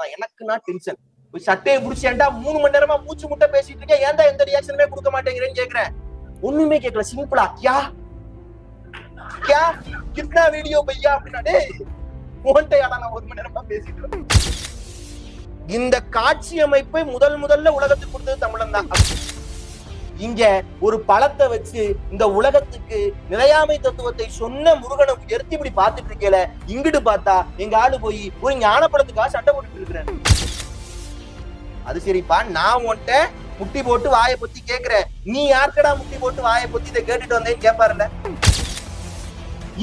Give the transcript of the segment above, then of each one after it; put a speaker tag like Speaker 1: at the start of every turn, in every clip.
Speaker 1: தான். எனக்கு நான் டென்ஷன். சட்டையை பிடிச்சேன்டா 3 மணி நேரமா மூச்சு முட்டை பேசிட்டு இருக்கேன், ஏன்டா எந்த ரியாக்ஷனுமே கொடுக்க மாட்டேங்கிறேன்னு கேக்குறேன். ஒண்ணுமே கேட்கல, சிம்பிளா கியா கியா கிட்னா வீடியோ பையா அப்படின்னா, டேய் உன்கிட்ட நான் 1 மணி நேரமா பேசிட்டு இருக்கேன். இந்த காட்சி அமைப்பை முதல்ல உலகத்துக்கு கொடுத்தது தமிழன் தான். இங்க ஒரு பழத்தை வச்சு இந்த உலகத்துக்கு நிலையாமை தத்துவத்தை சொன்ன முருகனை உயர்த்தி இப்படி பாத்துட்டு இருக்கல, இங்கிட்டு பார்த்தா எங்க ஆளு போய் ஒரு ஞான பழத்துக்காக சண்டை போட்டுட்டு இருக்கிறேன். அது சரிப்பா, நான் உன்கிட்ட முட்டி போட்டு வாயை பத்தி கேக்குறேன், நீ யாருக்கடா முட்டி போட்டு வாயை பத்தி இதை கேட்டுட்டு வந்தேன்னு கேட்பாருல்ல.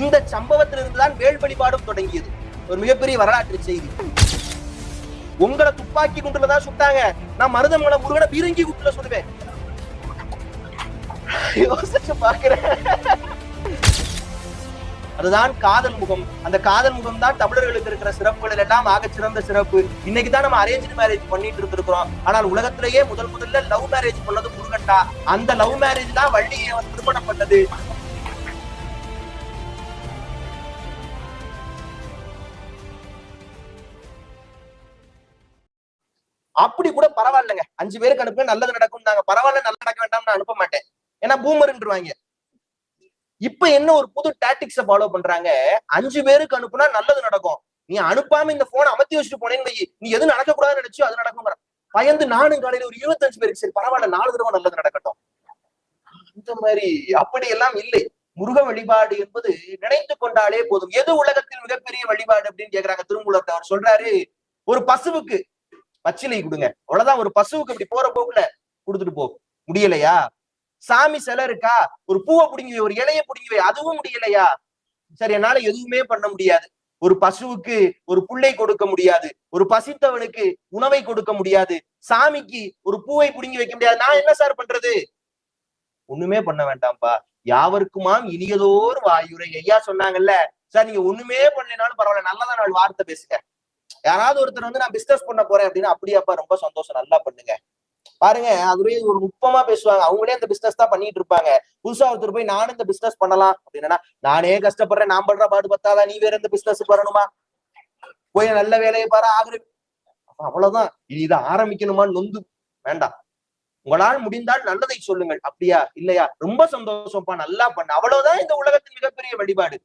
Speaker 1: இந்த சம்பவத்தில் இருந்துதான் வேல் வழிபாடும் தொடங்கியது. ஒரு மிகப்பெரிய வரலாற்று செய்தி. உங்களை துப்பாக்கி குண்டுலதான் சுட்டாங்க, நான் மருதமலை முருகனை பீரங்கி குண்டுல சொல்லுவேன். யோசிச்சு பாக்குறேன். அதுதான் காதல் முகம். அந்த காதல் முகம் தான் தமிழர்களுக்கு இருக்கிற சிறப்புகள் எல்லாம் ஆக சிறந்த சிறப்பு. இன்னைக்கு தான் நம்ம அரேஞ்ச் மேரேஜ் பண்ணிட்டு இருந்திருக்கிறோம். ஆனால் உலகத்திலேயே முதல்ல லவ் மேரேஜ் பண்ணது முருகன்டா. அந்த லவ் மேரேஜ் தான் வள்ளியை திருமணம் பண்ணது. அப்படி கூட பரவாயில்லைங்க, 5 பேருக்கு அனுப்ப நல்லது நடக்கும். நாங்க பரவாயில்ல நல்லது நடக்க வேண்டாம், நான் அனுப்ப மாட்டேன், ஏன்னா பூமர்ன்றுவாங்க. இப்ப என்ன ஒரு புது டாக்டிக்ஸ ஃபாலோ பண்றாங்க, 5 பேருக்கு அனுப்புனா நல்லது நடக்கும், நீ அனுப்பாம இந்த போனை அமர்த்தி வச்சுட்டு போனேன்னு நீ எது நடக்கக்கூடாதுன்னு நினைச்சோ அது நடக்கும். பயந்து நானும் காலையில ஒரு 25 பேருக்கு சரி பரவாயில்ல 4 தடவை நல்லது நடக்கட்டும். இந்த மாதிரி அப்படி எல்லாம் இல்லை. முருக வழிபாடு என்பது நினைத்து கொண்டாலே போதும். எது உலகத்தில் மிகப்பெரிய வழிபாடு அப்படின்னு கேக்குறாங்க திருமூலர். அவர் சொல்றாரு, ஒரு பசுவுக்கு பச்சிலை கொடுங்க, அவ்வளவுதான். ஒரு பசுவுக்கு இப்படி போற போக்குல கொடுத்துட்டு போ. முடியலையா? சாமி சிலை இருக்கா, ஒரு பூவை பிடிங்கி ஒரு இலைய பிடிங்கி, அதுவும் முடியலையா? சரி, என்னால எதுவுமே பண்ண முடியாது. ஒரு பசுவுக்கு ஒரு புல்லை கொடுக்க முடியாது, ஒரு பசித்தவனுக்கு உணவை கொடுக்க முடியாது, சாமிக்கு ஒரு பூவை பிடுங்கி வைக்க முடியாது, நான் என்ன சார் பண்றது? ஒண்ணுமே பண்ண வேண்டாம்ப்பா, யாவருக்குமாம் இனியதோர் வாயுரை. ஐயா சொன்னாங்கல்ல சார், நீங்க ஒண்ணுமே பண்ணலனாலும் பரவாயில்ல, நல்லதான் நாள் வார்த்தை பேசுங்க. யாராவது ஒருத்தர் வந்து நான் பிசினஸ் பண்ண போறேன் அப்படின்னா, அப்படியாப்பா ரொம்ப சந்தோஷம், நல்லா பண்ணுங்க. பாருங்க, அதுவே ஒரு நுட்பமா பேசுவாங்க. அவங்களே அந்த பிசினஸ் தான் பண்ணிட்டு இருப்பாங்க. புதுசா ஒருத்தர் போய் நானும் இந்த பிசினஸ் பண்ணலாம் அப்படின்னா, நானே கஷ்டப்படுறேன், நான் பண்ற பாடு பத்தாதான் நீ வேற இந்த பிசினஸ் பண்ணணுமா, போய் நல்ல வேலையை பாரு ஆகுது. அவ்வளவுதான், இதை ஆரம்பிக்கணுமா? நொந்து வேண்டாம். உங்களால் முடிந்தால் நல்லதை சொல்லுங்கள். அப்படியா? இல்லையா? ரொம்ப சந்தோஷம்ப்பா, நல்லா பண்ண. அவ்வளவுதான் இந்த உலகத்தின் மிகப்பெரிய வழிபாடு.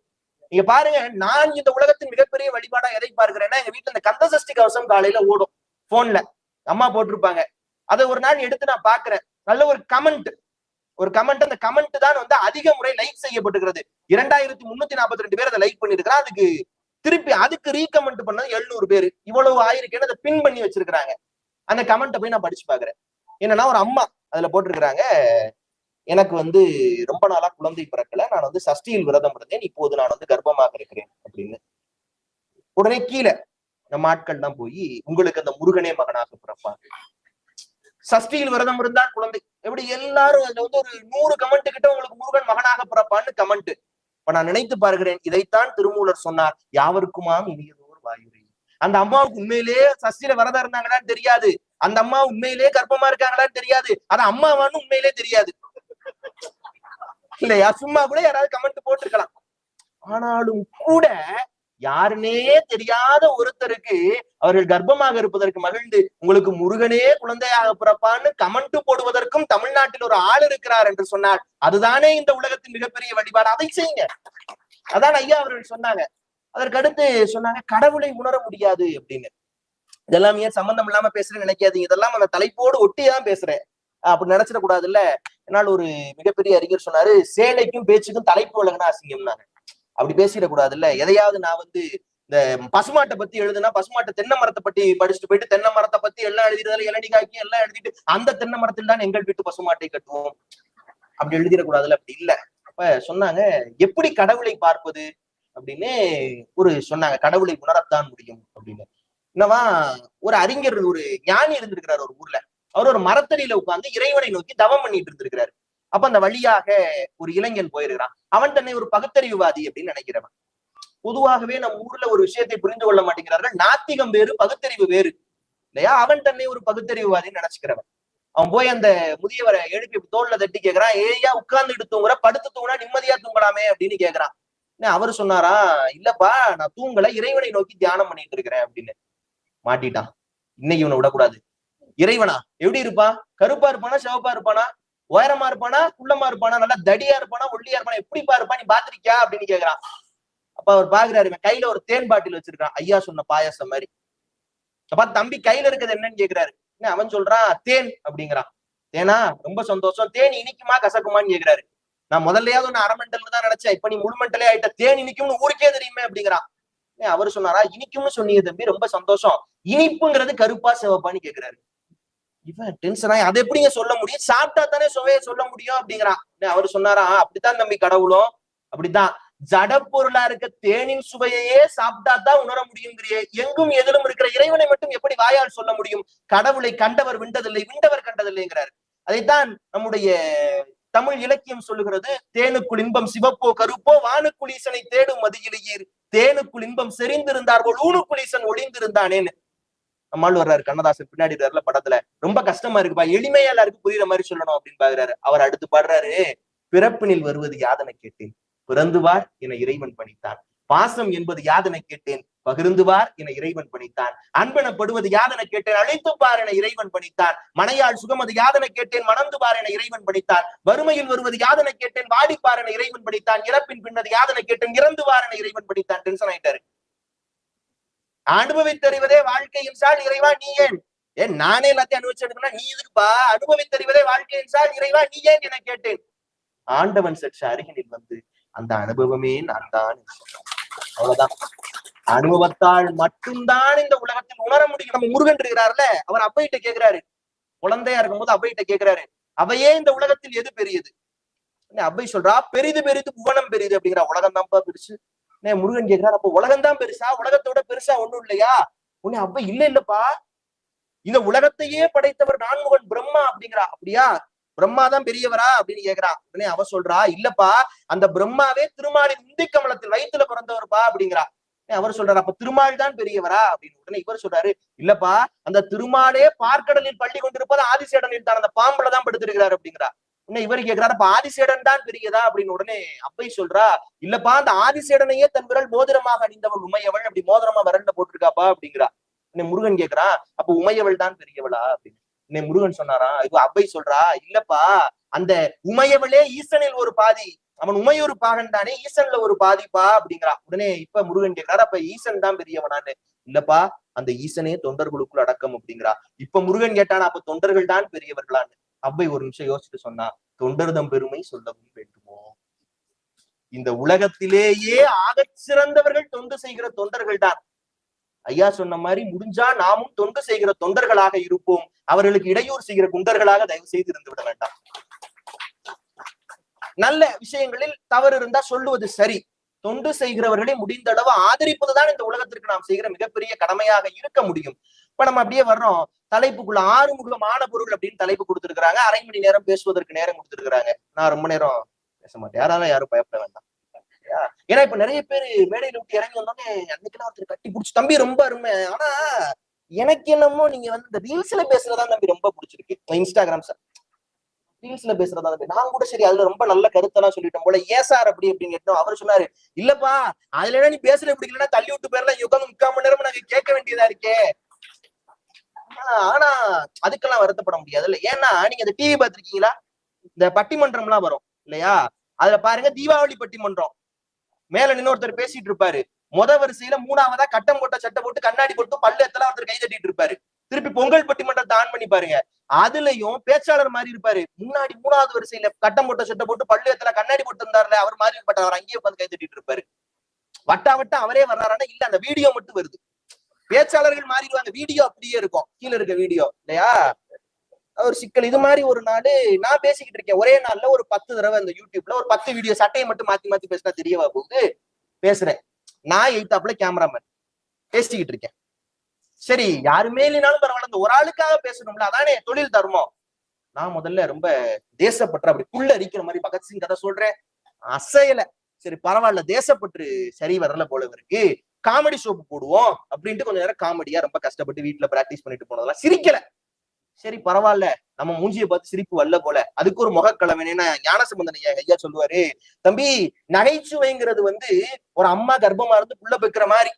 Speaker 1: நீங்க பாருங்க, நான் இந்த உலகத்தின் மிகப்பெரிய வழிபாடா எதை பார்க்கிறேன்னா, எங்க வீட்டுல இந்த கந்த சஷ்டி கவசம் காலையில ஓடும் போன்ல, அம்மா போட்டிருப்பாங்க. அதை ஒரு நாள் எடுத்து நான் பாக்குறேன், நல்ல ஒரு கமெண்ட் அந்த கமெண்ட் தான் வந்து அதிக முறை லைக் செய்யப்பட்டுகிறது. 2342 பேர் அதை லைக் பண்ணிருக்கிறான். அதுக்கு திருப்பி அதுக்கு ரீகமெண்ட் பண்ணது 700 பேர். இவ்வளவு ஆயிருக்கேன்னு அதை பின் பண்ணி வச்சிருக்கிறாங்க. அந்த கமெண்ட்டை போய் நான் படிச்சு பாக்குறேன். என்னன்னா, ஒரு அம்மா அதுல போட்டிருக்கிறாங்க, எனக்கு வந்து ரொம்ப நாளா குழந்தை பிறக்கல, நான் வந்து சஷ்டியில் விரதம் இருந்தேன், இப்போது நான் வந்து கர்ப்பமாக இருக்கிறேன் அப்படின்னு. உடனே கீழே நம்ம ஆட்கள் தான் போய், உங்களுக்கு அந்த முருகனே மகனாக பிறப்பாங்க, சஷ்டியில் விரதம் இருந்தால் குழந்தை, எப்படி எல்லாரும் அதுல வந்து ஒரு 100 கமெண்ட் கிட்ட உங்களுக்கு முருகன் மகனாக பிறப்பான்னு கமெண்ட். இப்ப நான் நினைத்து பார்க்கிறேன், இதைத்தான் திருமூலர் சொன்னார், யாவருக்குமாம் இனியதோர் வாயுரை. அந்த அம்மாவுக்கு உண்மையிலேயே சஷ்டியில விரதம் இருந்தாங்களான்னு தெரியாது, அந்த அம்மா உண்மையிலேயே கர்ப்பமா இருக்காங்களான்னு தெரியாது, அது அம்மாவான்னு உண்மையிலே தெரியாது இல்லையா? சும்மா கூட யாராவது கமெண்ட் போட்டிருக்கலாம். ஆனாலும் கூட யாருன்னே தெரியாத ஒருத்தருக்கு அவர்கள் கர்ப்பமாக இருப்பதற்கு மகிழ்ந்து, உங்களுக்கு முருகனே குழந்தையாக பிறப்பான்னு கமெண்ட் போடுவதற்கும் தமிழ்நாட்டில் ஒரு ஆள் இருக்கிறார் என்று சொன்னார். அதுதானே இந்த உலகத்தின் மிகப்பெரிய வழிபாடு. அதை செய்யுங்க. அதான் ஐயா அவர்கள் சொன்னாங்க. அதற்கடுத்து சொன்னாங்க, கடவுளை உணர முடியாது அப்படின்னு. இதெல்லாம் ஏன் சம்பந்தம் இல்லாம பேசுறேன்னு நினைக்காதீங்க, இதெல்லாம் அந்த தலைப்போடு ஒட்டிதான் பேசுறேன், அப்படி நினைச்சிடக்கூடாது இல்ல. என்னால் ஒரு மிகப்பெரிய அறிஞர் சொன்னாரு, சேலைக்கும் பேச்சுக்கும் தலைப்பு விலகுனா அசிங்கம்னாங்க. அப்படி பேசிடக்கூடாது இல்ல. எதையாவது நான் வந்து இந்த பசுமாட்டை பத்தி எழுதுனா, பசுமாட்டை தென்னை மரத்தை பத்தி படிச்சுட்டு போயிட்டு தென்னை மரத்தை பத்தி எல்லாம் எழுதிடுறதுல இளநீ காக்கி எல்லாம் எழுதிட்டு, அந்த தென்னை மரத்தில் தான் எங்கள் வீட்டு பசுமாட்டை கட்டுவோம், அப்படி எழுதிடக்கூடாதுல்ல. அப்படி இல்ல. அப்ப சொன்னாங்க, எப்படி கடவுளை பார்ப்பது அப்படின்னு ஒரு சொன்னாங்க, கடவுளை உணரத்தான் முடியும் அப்படின்னு. என்னவா, ஒரு அறிஞர், ஒரு ஞானி இருந்திருக்கிறார் ஒரு ஊர்ல. அவர் ஒரு மரத்தடியில உட்கார்ந்து இறைவனை நோக்கி தவம் பண்ணிட்டு இருந்திருக்கிறாரு. அப்ப அந்த வழியாக ஒரு இளைஞன் போயிருக்கிறான். அவன் தன்னை ஒரு பகுத்தறிவுவாதி அப்படின்னு நினைக்கிறவன். பொதுவாகவே நம்ம ஊர்ல ஒரு விஷயத்தை புரிந்து கொள்ள மாட்டேங்கிறார்கள், நாத்திகம் வேறு பகுத்தறிவு வேறு இல்லையா? அவன் தன்னை ஒரு பகுத்தறிவுவாதின்னு நினைச்சுக்கிறவன். அவன் போய் அந்த முதியவரை எழுப்பி தோல்ல தட்டி கேட்கிறான், ஏயா உட்கார்ந்துட்டு தூங்குற, படுத்து தூங்குனா நிம்மதியா தூங்கலாமே அப்படின்னு கேட்கிறான். அவரு சொன்னாரா, இல்லப்பா நான் தூங்கல, இறைவனை நோக்கி தியானம் பண்ணிட்டு இருக்கிறேன் அப்படின்னு. மாட்டிட்டான். இன்னைக்கு இவனை விடக்கூடாது. இறைவனா எப்படி இருப்பான்? கருப்பா இருப்பானா, சிவப்பா இருப்பானா, உயரமா இருப்பானா, குள்ளமா இருப்பானா, நல்லா தடியா இருப்பானா, ஒல்லியா இருப்பானா, எப்படிப்பா இருப்பான், நீ பாத்திருக்கியா அப்படின்னு கேக்குறான். அப்ப அவர் பாக்குறாரு, கையில ஒரு தேன் பாட்டில் வச்சிருக்கான், ஐயா சொன்ன பாயாசம் மாதிரி. அப்ப தம்பி கையில இருக்கிறது என்னன்னு கேக்குறாரு. அவன் சொல்றான் தேன் அப்படிங்கிறான். தேனா, ரொம்ப சந்தோஷம். தேன் இனிக்குமா கசக்குமான்னு கேக்குறாரு. நான் முதல்லையாவது ஒன்னு அரை மெண்டல் தான் நினைச்சேன், இப்ப நீ முழு மெண்டலே ஆயிட்ட. தேன் இனிக்கும்னு ஊருக்கே தெரியுமே அப்படிங்கிறான். அவரு சொன்னாரா, இனிக்கும்னு சொன்னீங்க தம்பி, ரொம்ப சந்தோஷம். இனிப்புங்கிறது கருப்பா சிவப்பான்னு கேக்குறாரு. இவன் டென்ஷன் ஆகி, அதை எப்படிங்க சொல்ல முடியும், சாப்பிட்டா தானே சுவையை சொல்ல முடியும் அப்படிங்கிறான். அவரு சொன்னாரா, அப்படித்தான் தம்பி கடவுளும் அப்படித்தான். ஜட பொருளா இருக்க தேனின் சுவையையே சாப்பிட்டா தான் உணர முடியுங்கிறியே, எங்கும் எதிலும் இருக்கிற இறைவனை மட்டும் எப்படி வாயால் சொல்ல முடியும்? கடவுளை கண்டவர் விண்டதில்லை, விண்டவர் கண்டதில்லைங்கிறார். அதைத்தான் நம்முடைய தமிழ் இலக்கியம் சொல்லுகிறது. தேனுக்குள் இன்பம் சிவப்போ கருப்போ, வானுக்குள் ஈசனை தேடும் மதியிலேயீர், தேனுக்குள் இன்பம் செறிந்திருந்தார் போல் ஊனுக்குள் ஈசன் ஒளிந்திருந்தானேன்னு நம்மால் வர்றாரு. கண்ணதாசன் பின்னாடி வரல படத்துல. ரொம்ப கஷ்டமா இருக்குப்பா, எளிமையா எல்லாருக்கும் புரியுற மாதிரி சொல்லணும் அப்படின்னு பாக்குறாரு. அவர் அடுத்து பாடுறாரு, பிறப்பினில் வருவது யாதனை கேட்டேன், பிறந்துவார் என இறைவன் பணித்தான். பாசம் என்பது யாதனை கேட்டேன், பகிர்ந்துவார் என இறைவன் பணித்தான். அன்பெனப்படுவது யாதனை கேட்டேன், அழைத்துப்பார் என இறைவன் பணித்தான். மனையாள் சுகமது யாதனை கேட்டேன், மணந்துபார் என இறைவன் பணித்தான். வறுமையில் வருவது யாதனை கேட்டேன், வாடிப்பார் என இறைவன் பணித்தான். இறப்பின் பின்னது யாதனை கேட்டேன், இறந்துவார் என இறைவன் பணித்தான். டென்ஷன் ஆயிட்டாரு. அனுபவித்தறிவதே வாழ்க்கை என்றால் இறைவா நீ ஏன் நானே எல்லாத்தையும் அனுபவிச்சு நீ இதுக்குப்பா, அனுபவித்தறிவதே வாழ்க்கை என்றால் இறைவா நீ ஏன் என கேட்டேன். ஆண்டவன் சற்று அருகினில் வந்து, அந்த அனுபவமே நான் தான். அவ்வளவுதான். அனுபவத்தால் மட்டும்தான் இந்த உலகத்தில் உணர முடியும். நம்ம முருகன் இருக்கிறார்ல, அவர் அவ்வையிட்ட கேட்கிறாரு, குழந்தையா இருக்கும்போது அவ்வையிட்ட கேட்கிறாரு, அவையே இந்த உலகத்தில் எது பெரியது? அவ்வை சொல்றா, பெரிது பெரிது புவனம் பெரிது அப்படிங்கிற. உலகம் தான்ப்பா பெருசு. முருகன் கேட்கிறார், அப்ப உலகம் தான் பெருசா, உலகத்தோட பெருசா ஒண்ணும் இல்லையா? உடனே அப்ப இல்லப்பா, இந்த உலகத்தையே படைத்தவர் நான்முகன் பிரம்மா அப்படிங்கிறா. அப்படியா, பிரம்மாதான் பெரியவரா அப்படின்னு கேக்குறா. உடனே அவ சொல்றா, இல்லப்பா, அந்த பிரம்மாவே திருமாலின் உந்தி கமலத்தில் வயிற்றுல பிறந்தவர்ப்பா அப்படிங்கிறா. அவர் சொல்றாரு, அப்ப திருமால் தான் பெரியவரா அப்படின்னு. உடனே இவர் சொல்றாரு, இல்லப்பா, அந்த திருமாலே பார்க்கடலில் பள்ளி கொண்டிருப்பது ஆதிசேடனில் தான், அந்த பாம்புல தான் படுத்திருக்கிறார் அப்படிங்கிறா. உடனே இவரு கேட்கிறாரு, அப்ப ஆதிசேடன் தான் பெரியதா அப்படின்னு. உடனே அப்பை சொல்றா, இல்லப்பா, அந்த ஆதிசேடனையே தன் விரல் மோதிரமாக அணிந்தவள் உமையவள், அப்படி மோதிரமா விரல்ல போட்டிருக்காப்பா அப்படிங்கிறா. உடனே முருகன் கேட்கிறான், அப்ப உமையவள் தான் பெரியவளா அப்படின்னு. உடனே முருகன் சொன்னாரா, இது அப்பை சொல்றா, இல்லப்பா, அந்த உமையவளே ஈசனில் ஒரு பாதி, அவன் உமையொரு பாகன் தானே, ஈசன்ல ஒரு பாதிப்பா அப்படிங்கிறா. உடனே இப்ப முருகன் கேட்கிறாரு, அப்ப ஈசன் தான் பெரியவனான்னு. இல்லப்பா, அந்த ஈசனே தொண்டர்களுக்குள் அடக்கம் அப்படிங்கிறா. இப்ப முருகன் கேட்டானா, அப்ப தொண்டர்கள் தான் பெரியவர்களான்னு. அவ்வை ஒரு நிமிஷம் யோசிச்சுட்டு சொன்னா, தொண்டர்தம் பெருமை சொல்லவும் வேண்டுமோ? இந்த உலகத்திலேயே ஆகச் சிறந்தவர்கள் தொண்டு செய்கிற தொண்டர்கள் தான். ஐயா சொன்ன மாதிரி முடிஞ்சா நாமும் தொண்டு செய்கிற தொண்டர்களாக இருப்போம். அவர்களுக்கு இடையூறு செய்கிற குண்டர்களாக தயவு செய்து இருந்து விட வேண்டாம். நல்ல விஷயங்களில் தவறு இருந்தா சொல்லுவது சரி. தொண்டு செய்கிறவர்களை முடிந்த அளவு ஆதரிப்பதுதான் இந்த உலகத்திற்கு நாம் செய்கிற மிகப்பெரிய கடமையாக இருக்க முடியும். இப்ப நம்ம அப்படியே வர்றோம், தலைப்புக்குள்ள ஆறுமுகமான பொருள் அப்படின்னு தலைப்பு கொடுத்திருக்கிறாங்க. 1/2 மணி நேரம் பேசுவதற்கு நேரம் கொடுத்திருக்கிறாங்க. நான் ரொம்ப நேரம் பேச மாட்டேன், யாரும் பயப்பட வேண்டாம். ஏன்னா இப்ப நிறைய பேர் மேடையில விட்டு இறங்கி வந்தோடனே அன்னைக்கெல்லாம் ஒருத்தர் கட்டி பிடிச்சி, தம்பி ரொம்ப அருமை, ஆனா எனக்கு என்னமோ நீங்க வந்து இந்த ரீல்ஸ்ல பேசுறதா தம்பி ரொம்ப பிடிச்சிருக்கு, இன்ஸ்டாகிராம் சார் ரீல்ஸ்ல பேசுறதா தம்பி. நான் கூட சரி அதுல ரொம்ப நல்ல கருத்தெல்லாம் சொல்லிட்டோம் போல, ஏன் சார் அப்படி அப்படின்னு கேட்டோம். அவர் சொன்னாரு, இல்லப்பா, அதுல நீ பேசுற பிடிக்கலன்னா தள்ளி விட்டு போயிடலாம், உட்காந்து 3/4 மணி நேரம் நாங்க கேட்க வேண்டியதா இருக்கே. ஆனா அதுக்கெல்லாம் வருத்தப்பட முடியாது இல்ல. ஏன்னா நீங்க இந்த டிவி பாத்திருக்கீங்களா, இந்த பட்டிமன்றம் எல்லாம் வரும் இல்லையா, அதுல பாருங்க, தீபாவளி பட்டிமன்றம், மேல நின்று ஒருத்தர் பேசிட்டு இருப்பாரு, வரிசையில 3ஆவதா கட்டம் போட்ட சட்டை போட்டு கண்ணாடி போட்டு பல்லு எத்தனை ஒருத்தர் கை தட்டிட்டு இருப்பாரு. திருப்பி பொங்கல் பட்டிமன்றத்தை ஆன் பண்ணி பாருங்க, அதுலயும் பேச்சாளர் மாதிரி இருப்பாரு, முன்னாடி 3ஆவது வரிசையில கட்டம் போட்ட சட்டை போட்டு பல்லு எத்தனை கண்ணாடி போட்டு இருந்தாருல, அவர் மாதிரி அவர் அங்கேயே உட்காந்து கை தட்டிட்டு இருப்பாரு. வட்டா அவரே வர்றாரானா இல்ல, அந்த வீடியோ மட்டும் வருது. பேச்சாளர்கள் மாறிடுவாங்க, வீடியோ அப்படியே இருக்கும், கீழே இருக்க வீடியோ இல்லையா. ஒரு சிக்கல். இது மாதிரி ஒரு நாடு நான் பேசிக்கிட்டு இருக்கேன், ஒரே நாள்ல ஒரு 10 தடவை இந்த யூடியூப்ல ஒரு 10 வீடியோ சட்டையை மட்டும் மாத்தி மாத்தி பேசினா தெரியவா போகுது? பேசுறேன், நான் எய்தாப்புல கேமராமேன் பேசிக்கிட்டு இருக்கேன். சரி, யாருமே இல்லைனாலும் பரவாயில்ல, இந்த ஒரு ஆளுக்காக பேசணும்ல, அதானே தொழில் தர்மம். நான் முதல்ல ரொம்ப தேசப்பற்று அப்படி புள்ள அரிக்கிற மாதிரி பகத்சிங் கதை சொல்றேன், அசையல. சரி பரவாயில்ல, தேசப்பற்று சரி வரல போல இருக்கு, காமெடி ஷோப்பு போடுவோம் அப்படின்ட்டு கொஞ்ச நேரம் காமெடியா ரொம்ப கஷ்டப்பட்டு வீட்டுல பிராக்டிஸ் பண்ணிட்டு போனதெல்லாம் சிரிக்கல. சரி பரவாயில்ல, நம்ம மூஞ்சியை பார்த்து சிரிப்பு வரல போல, அதுக்கு ஒரு முகக்கலவனேன்னு ஞானசம்பந்தன் ஐயா சொல்லுவாரு, தம்பி நகைச்சுவைங்கிறது வந்து ஒரு அம்மா கர்ப்பமா இருந்து புள்ள பெக்கிற மாதிரி.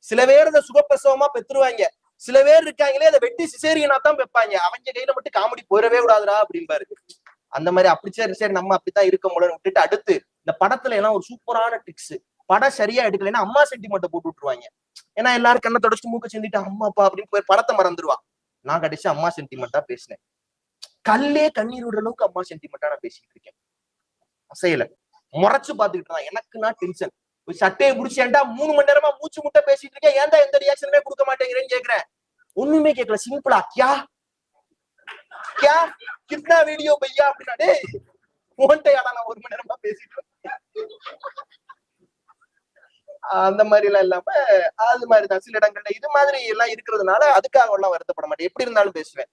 Speaker 1: சில பேர் இந்த சுகப்பிரசவமா பெத்துருவாங்க, சில பேர் இருக்காங்களே அதை வெட்டி சிசேரியனா தான் வைப்பாங்க, அவங்க கையில மட்டும் காமெடி போயிடவே விடாதுடா அப்படின்பாரு. அந்த மாதிரி அப்படி சரி சரி நம்ம அப்படித்தான் இருக்க முடியும் விட்டுட்டு, அடுத்து இந்த படத்துல எல்லாம் ஒரு சூப்பரான ட்ரிக்ஸ். படம் சரியா எடுக்கலைன்னா அம்மா சென்டிமெண்ட்டை போட்டு விட்டுருவாங்க. ஏன்னா எல்லாரும் கண்ணை தொடச்சு மூக்க செஞ்சுட்டு அம்மாப்பா அப்படின்னு போய் படத்தை மறந்துடுவான். நான் கடைசி அம்மா சென்டிமெண்டா பேசினேன். கல்லே கண்ணீர் விடுற அளவுக்கு அம்மா சென்டிமெண்டா நான் பேசிட்டு இருக்கேன். அசையல முறைச்சு பாத்துக்கிட்டு தான். எனக்கு நான் டென்ஷன். சட்டையை பிடிச்சேன்டா 3 மணி நேரமா மூச்சு முட்டை பேசிட்டு இருக்கேன், ஏன்டா எந்த ரியாக்ஷனுமே கொடுக்க மாட்டேங்கிறேன்னு கேக்குறேன். ஒண்ணுமே கேட்கல, சிம்பிளா கியா கியா கிட்னா வீடியோ பையா அப்படின்னா, டேய் உன்கிட்டயாடா நான் 1 மணி நேரமா பேசிட்டு இருக்கேன். அந்த மாதிரி எல்லாம் இல்லாம அது மாதிரிதான் சில இடங்கள்ல இது மாதிரி எல்லாம் இருக்கிறதுனால அதுக்காக எல்லாம் வருத்தப்பட மாட்டேன், எப்படி இருந்தாலும் பேசுவேன்.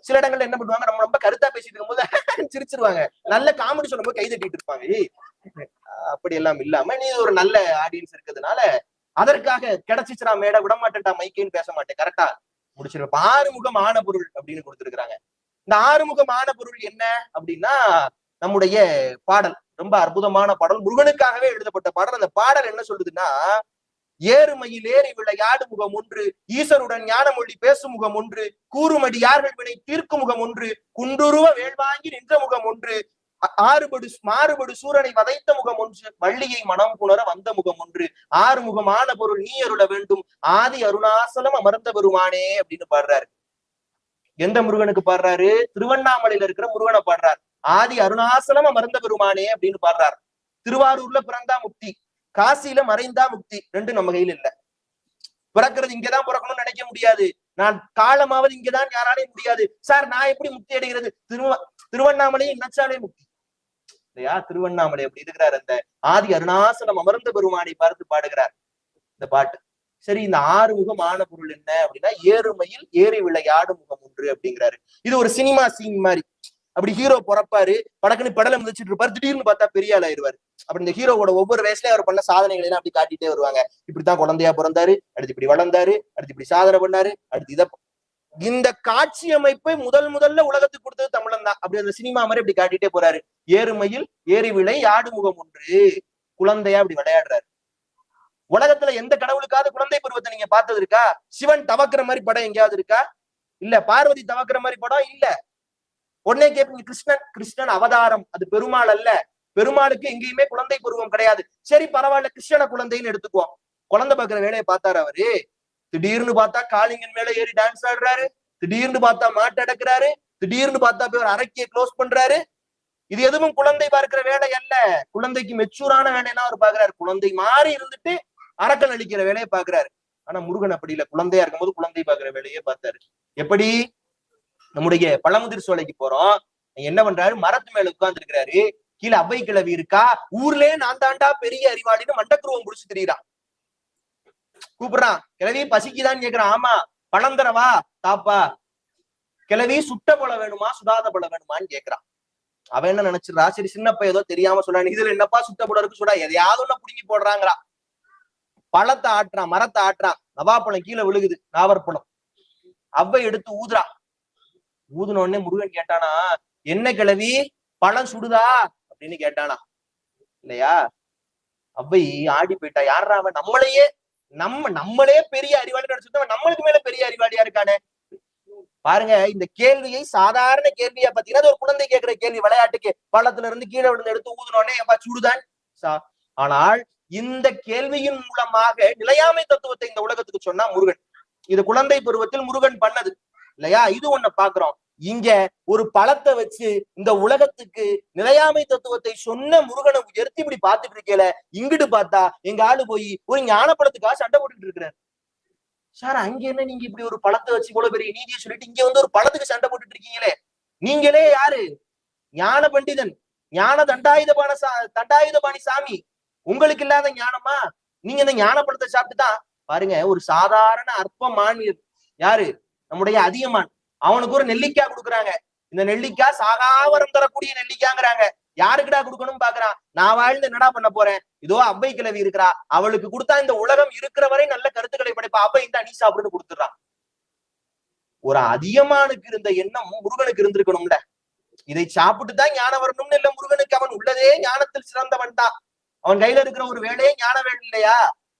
Speaker 1: சில இடங்கள்ல என்ன பண்ணுவாங்க, நம்ம ரொம்ப கருத்தா பேசிட்டு இருக்கும்போது சிரிச்சிருவாங்க, நல்ல காமெடி சொல்லும்போது கை தட்டிட்டு இருப்பாங்க. அப்படி எல்லாம் இல்லாம நீ ஒரு நல்ல ஆடியன்ஸ் இருக்கிறதுனால அதற்காக கிடைச்சிச்சுனா மேட விட மாட்டேன்டா மைக்குன்னு பேச மாட்டேன், கரெக்டா முடிச்சிருப்பேன். 6 முகம் ஆன பொருள் அப்படின்னு கொடுத்திருக்கிறாங்க. இந்த 6 முகம் ஆன பொருள் என்ன அப்படின்னா நம்முடைய பாடல், ரொம்ப அற்புதமான பாடல், முருகனுக்காகவே எழுதப்பட்ட பாடல். அந்த பாடல் என்ன சொல்லுதுன்னா, ஏறுமையில் ஏறி விளையாடு முகம் ஒன்று, ஈசருடன் ஞானமொழி பேசும் முகம் ஒன்று, கூறுமடி யார்கள் வினை தீர்க்கும் முகம் ஒன்று, குன்றுருவ வேள்வாங்கி நின்ற முகம் ஒன்று, மாறுபடு சூரனை வதைத்த முகம் ஒன்று, வள்ளியை மனம் புணர வந்த முகம் ஒன்று, 6 முகமான பொருள் நீ அருள வேண்டும், ஆதி அருணாசலம் அமர்ந்த பெருமானே அப்படின்னு பாடுறாரு. எந்த முருகனுக்கு பாடுறாரு? திருவண்ணாமலையில இருக்கிற முருகனை பாடுறார். ஆதி அருணாசலம் அமர்ந்த பெருமானே அப்படின்னு பாடுறார். திருவாரூர்ல பிறந்தா முக்தி, காசியில மறைந்தா முக்தி, ரெண்டு நம்ம கையில் இல்ல. பிறக்கிறது இங்கதான் பிறக்கணும்னு நினைக்க முடியாது, நான் காலமாவது இங்கதான் யாராலையும் முடியாது. சார் நான் எப்படி முக்தி அடைகிறது? திருவண்ணாமலையை நினைச்சாலே முக்தி இல்லையா? திருவண்ணாமலை அப்படி இருக்கிறார். அந்த ஆதி அருணாசலம் அமர்ந்த பெருமானை பார்த்து பாடுகிறார் இந்த பாட்டு. சரி, இந்த 6 முகம் ஆன பொருள் என்ன அப்படின்னா, ஏறுமையில் ஏறி விளையாடு முகம் ஒன்று அப்படிங்கிறாரு. இது ஒரு சினிமா சீன் மாதிரி. அப்படி ஹீரோ பிறப்பாரு, படக்குன்னு படலை மிதிச்சிட்டு இருப்பாரு, திடீர்னு பார்த்தா பெரிய ஆள் ஆயிடுவாரு. அப்படி இந்த ஹீரோவோட ஒவ்வொரு வயசுலயும் அவர் பண்ண சாதனைகளை எல்லாம் அப்படி காட்டிட்டே வருவாங்க. இப்படித்தான் குழந்தையா பிறந்தாரு, அடுத்து இப்படி வளர்ந்தாரு, அடுத்து இப்படி சாதனை பண்ணாரு, அடுத்து இதை. இந்த காட்சி அமைப்பை முதல்ல உலகத்துக்கு கொடுத்தது தமிழன் தான். அப்படி அந்த சினிமா மாதிரி அப்படி காட்டிட்டே போறாரு. ஏறுமையில் ஏறி விளை ஆடு முகம் ஒன்று, குழந்தையா அப்படி விளையாடுறாரு. உலகத்துல எந்த கடவுளுக்காவது குழந்தை பருவத்தை நீங்க பார்த்தது இருக்கா? சிவன் தவக்கிற மாதிரி படம் எங்கேயாவது இருக்கா? இல்ல. பார்வதி தவக்கிற மாதிரி படம் இல்ல. உடனே கேட்பீங்க, கிருஷ்ணன் அவதாரம், அது பெருமாள் அல்ல. பெருமாளுக்கு எங்கேயுமே குழந்தை பருவம் கிடையாது. சரி பரவாயில்ல, கிருஷ்ணன குழந்தைன்னு எடுத்துக்குவோம். குழந்தை பாக்குற வேலையை பார்த்தாரு அவரு. திடீர்னு பார்த்தா காளிங்கன் மேல ஏறி டான்ஸ் ஆடுறாரு, திடீர்னு பார்த்தா மாட்டு அடக்குறாரு, திடீர்னு பார்த்தா போய் ஒரு அரைக்கிய க்ளோஸ் பண்றாரு. இது எதுவும் குழந்தை பார்க்கிற வேலை அல்ல. குழந்தைக்கு மெச்சூரான வேலையெல்லாம் அவர் பாக்குறாரு. குழந்தை மாறி இருந்துட்டு அரக்கன் அழிக்கிற வேலையை பாக்குறாரு. ஆனா முருகன் அப்படி இல்ல, குழந்தையா இருக்கும்போது குழந்தை பாக்குற வேலையே பார்த்தாரு. எப்படி? நம்முடைய பழமுதிர் சோலைக்கு போறோம், என்ன பண்றாரு, மரத்து மேல உட்கார்ந்து இருக்கிறாரு, கீழே அவ்வை கிழவி இருக்கா, ஊர்லயே நான் தாண்டா பெரிய அறிவாளின்னு மண்டக்குருவம் புடிச்சு திரியிறான். கூப்பிடுறான், கிழவி பசிக்குதான்னு கேக்குறான். ஆமா. பழம் தரவா? தாப்பா. கிழவி சுட்ட பழம் வேணுமா சுடாத பழம் வேணுமான்னு கேக்குறான். அவன் என்ன நினைச்சிடறா, சரி சின்னப்ப ஏதோ தெரியாம சொல்றான், இதுல என்னப்பா சுட்ட பழம் இருக்கு, சுடா எதையாவது ஒண்ணு புடுங்கி போடுறாங்களா. பழத்தை ஆட்டுறான், மரத்தை ஆட்டுறான், நவாப்பழம் கீழே விழுகுது, நாவற்பழம். அவ்வை எடுத்து ஊதுறா. ஊதுன உடனே முருகன் கேட்டானா, என்ன கிழவி பழம் சுடுதா அப்படின்னு கேட்டானா இல்லையா? அவ்வை ஆடி போயிட்டா. யாரா அவன்? நம்மளே பெரிய அறிவாளி நினைச்சுட்டு நம்மளுக்கு மேல பெரிய அறிவாளியா இருக்கானே. பாருங்க, இந்த கேள்வியை சாதாரண கேள்வியா பாத்தீங்கன்னா ஒரு குழந்தை கேட்கிற கேள்வி, விளையாட்டுக்கு பழத்துல இருந்து கீழே விழுந்து எடுத்து ஊதுனோடனே எப்பா சுடுதான். ஆனால் இந்த கேள்வியின் மூலமாக நிலையாமை தத்துவத்தை இந்த உலகத்துக்கு சொன்னா முருகன். இது குழந்தை பருவத்தில் முருகன் பண்ணது இல்லையா? இது ஒண்ணு பாக்குறோம். இங்க ஒரு பழத்தை வச்சு இந்த உலகத்துக்கு நிலையாமை தத்துவத்தை சொன்ன முருகனை உயர்த்தி இப்படி பாத்துட்டு இருக்கேல, இங்கிட்டு பார்த்தா எங்க ஆளு போய் ஒரு ஞான பழத்துக்காக சண்டை போட்டுட்டு இருக்கிறார். சார் அங்க என்ன நீங்க இப்படி ஒரு பழத்தை வச்சு இவ்வளவு பெரிய நீதியை சொல்லிட்டு இங்க வந்து ஒரு பழத்துக்கு சண்டை போட்டுட்டு இருக்கீங்களே, நீங்களே யாரு? ஞான பண்டிதன், ஞான தண்டாயுதபாணி சாமி, உங்களுக்கு இல்லாத ஞானமா? நீங்க இந்த ஞான பழத்தை சாப்பிட்டுதான் பாருங்க. ஒரு சாதாரண அற்ப மானியர் யாரு? நம்முடைய அதியமான். அவனுக்கு ஒரு நெல்லிக்காய் கொடுக்குறாங்க. இந்த நெல்லிக்காய் சாகாவரம் தரக்கூடிய நெல்லிக்காய்ங்கிறாங்க. யாருக்குடா கொடுக்கணும் பாக்குறான். நான் வாழ்ந்து என்னடா பண்ண போறேன், இதோ அவ்வை கிழவி இருக்கிறா, அவளுக்கு கொடுத்தா இந்த உலகம் இருக்கிற வரை நல்ல கருத்துக்களை படைப்பா, அவ்வை இந்த நீ சாப்பிடுன்னு கொடுத்துடுறான். ஒரு அதியமானுக்கு இருந்த எண்ணம் முருகனுக்கு இருந்திருக்கணும்ல. இதை சாப்பிட்டுதான் ஞானம் வரணும்னு இல்ல முருகனுக்கு. அவன் உள்ளதே ஞானத்தில் சிறந்தவன் தான். அவன் கையில இருக்கிற ஒரு வேலையே ஞான வேலை இல்லையா?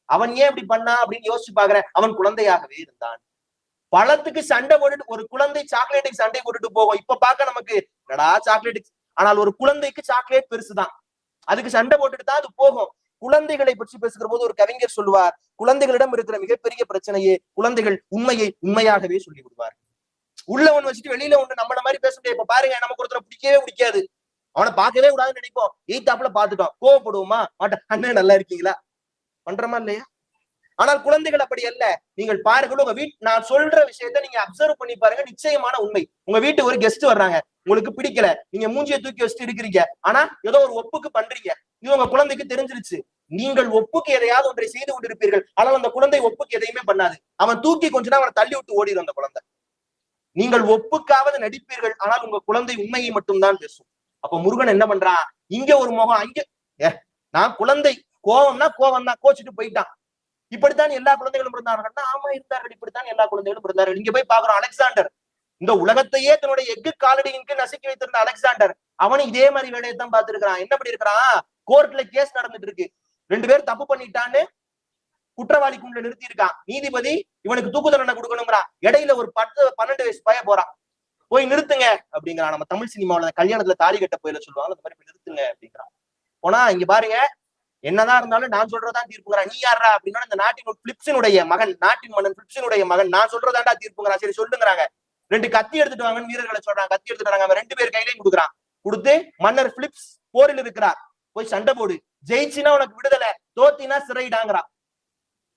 Speaker 1: அவன் ஏன் இப்படி பண்ணா அப்படின்னு யோசிச்சு பாக்குறேன். அவன் குழந்தையாகவே இருந்தான். பழத்துக்கு சண்டை போட்டுட்டு ஒரு குழந்தை சாக்லேட்டுக்கு சண்டை போட்டுட்டு போகும். இப்ப பாக்க நமக்கு என்னடா சாக்லேட், ஆனால் ஒரு குழந்தைக்கு சாக்லேட் பெருசுதான், அதுக்கு சண்டை போட்டுட்டு தான் அது போகும். குழந்தைகளை பற்றி பேசுகிற போது ஒரு கவிஞர் சொல்லுவார், குழந்தைகளிடம் இருக்கிற மிகப்பெரிய பிரச்சனையே குழந்தைகள் உண்மையை உண்மையாகவே சொல்லி விடுவார். உள்ளவன் வச்சுட்டு வெளியில ஒண்ணு நம்மள மாதிரி பேச முடியாது. இப்ப பாருங்க, நமக்கு ஒருத்தரை பிடிக்கவே பிடிக்காது, அவனை பார்க்கவே கூடாதுன்னு நினைப்போம், எய்தாப்புல பாத்துட்டோம், கோவப்படுவோமா மாட்டேன், அண்ணன் நல்லா இருக்கீங்களா பண்றமா இல்லையா? ஆனால் குழந்தைகள் அப்படி அல்ல. நீங்கள் பாருங்கள், உங்க நான் சொல்ற விஷயத்த நீங்க அப்சர்வ் பண்ணி பாருங்க, நிச்சயமான உண்மை. உங்க வீட்டுக்கு ஒரு கெஸ்ட் வர்றாங்க, உங்களுக்கு பிடிக்கல, நீங்க மூஞ்சியை தூக்கி வச்சுட்டு இருக்கிறீங்க, ஆனா ஏதோ ஒரு ஒப்புக்கு பண்றீங்க, இது உங்க குழந்தைக்கு தெரிஞ்சிருச்சு. நீங்கள் ஒப்புக்கு எதையாவது ஒன்றை செய்து கொண்டிருப்பீர்கள், ஆனால் அந்த குழந்தை ஒப்புக்கு எதையுமே பண்ணாது, அவன் தூக்கி கொஞ்சம் அவனை தள்ளி விட்டு ஓடிடும் அந்த குழந்தை. நீங்கள் ஒப்புக்காவது நடிப்பீர்கள், ஆனால் உங்க குழந்தை உண்மையை மட்டும்தான் பேசும். அப்ப முருகன் என்ன பண்றான், இங்க ஒரு முகம், அங்க நான் குழந்தை கோவம்னா கோவம் தான், கோச்சிட்டு போயிட்டான். இப்படித்தான் எல்லா குழந்தைகளும் இருந்தார்கள், ஆமா இருந்தார்கள், இப்படித்தான் எல்லா குழந்தைகளும் இருந்தார்கள். இங்க போய் பாக்குறோம், அலெக்சாண்டர், இந்த உலகத்தையே தன்னுடைய எஃகு காலடியின் கீழ் நசுக்கி வைத்திருந்த அலெக்சாண்டர், அவனும் இதே மாதிரி வேலையை தான் பார்த்திருக்கிறான். என்ன பண்ணி இருக்கிறான், கோர்ட்ல கேஸ் நடந்துட்டு இருக்கு, 2 பேர் தப்பு பண்ணிட்டான்னு குற்றவாளி குண்டுல நிறுத்தி இருக்கான், நீதிபதி இவனுக்கு தூக்கு தண்டனை கொடுக்கணுங்கிறான், இடையில ஒரு 10-12 வயசு பையன் போறான், போய் நிறுத்துங்க அப்படிங்கிறான். நம்ம தமிழ் சினிமாவில கல்யாணத்துல தாலி கட்ட போயில சொல்லுவாங்க, அந்த மாதிரி நிறுத்துங்க அப்படிங்கிறான். போனா இங்க பாருங்க, என்னதான் இருந்தாலும் நான் சொல்றதான் தீர்ப்புங்கிறான். நீ யாரா அப்படின்னா, இந்த நாட்டின் பிலிப்ஸினுடைய மகன், நாட்டின் மன்னன் பிலிப்ஸினுடைய மகன், நான் சொல்றதாண்டா தீர்ப்புங்கிறான். சரி சொல்லுங்கிறாங்க, 2 கத்தி எடுத்துட்டு வாங்கன்னு வீரர்களை சொல்றாங்க, கத்தி எடுத்துட்டு வராங்க, 2 பேர் கையிலையும் கொடுக்குறான். கொடுத்து மன்னர் பிலிப்ஸ் போரில் இருக்கிறார், போய் சண்டை போடு, ஜெயிச்சுனா உனக்கு விடுதலை, தோத்தினா சிறையிடாங்கிறான்.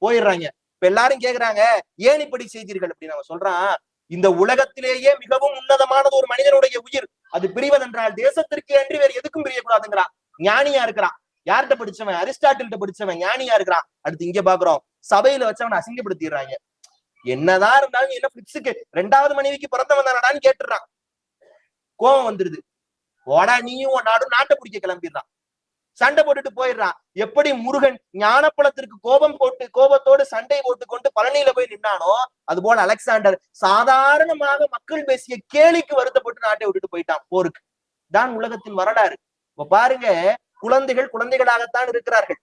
Speaker 1: போயிடுறாங்க. இப்ப எல்லாரும் கேக்குறாங்க, ஏன் இப்படி செய்தீர்கள் அப்படின்னு. அவன் சொல்றான், இந்த உலகத்திலேயே மிகவும் உன்னதமானது ஒரு மனிதனுடைய உயிர், அது பிரிவதென்றால் தேசத்திற்கு அன்றி வேறு எதுக்கும் பிரியக்கூடாதுங்கிறான். ஞானியா இருக்கிறான், யார்கிட்ட படிச்சவன், அரிஸ்டாட்டில்கிட்ட படிச்சவன், ஞானியா இருக்கிறான். அடுத்து இங்க பாக்குறோம், சபையில வச்சவன் அசிங்கப்படுத்திடுறாங்க. என்னதான் இருந்தாலும் என்ன பிலிப்ஸுக்கு 2வது மனைவிக்கு பிறந்தவன் தானடான்னு கேட்டுறான். கோபம் வந்துருது, ஓடா நீயும் நாடும் நாட்டை பிடிக்க கிளம்பிடுறான், சண்டை போட்டுட்டு போயிடுறான். எப்படி முருகன் ஞானப்பழத்திற்கு கோபத்தோடு சண்டை போட்டு கொண்டு பழனியில போய் நின்னானோ, அது போல அலெக்சாண்டர் சாதாரணமாக மக்கள் பேசிய கேலிக்கு வருத்தப்பட்டு நாட்டை விட்டுட்டு போயிட்டான் போருக்கு. தான் உலகத்தின் வரலாறு. இப்ப பாருங்க, குழந்தைகள் குழந்தைகளாகத்தான் இருக்கிறார்கள்.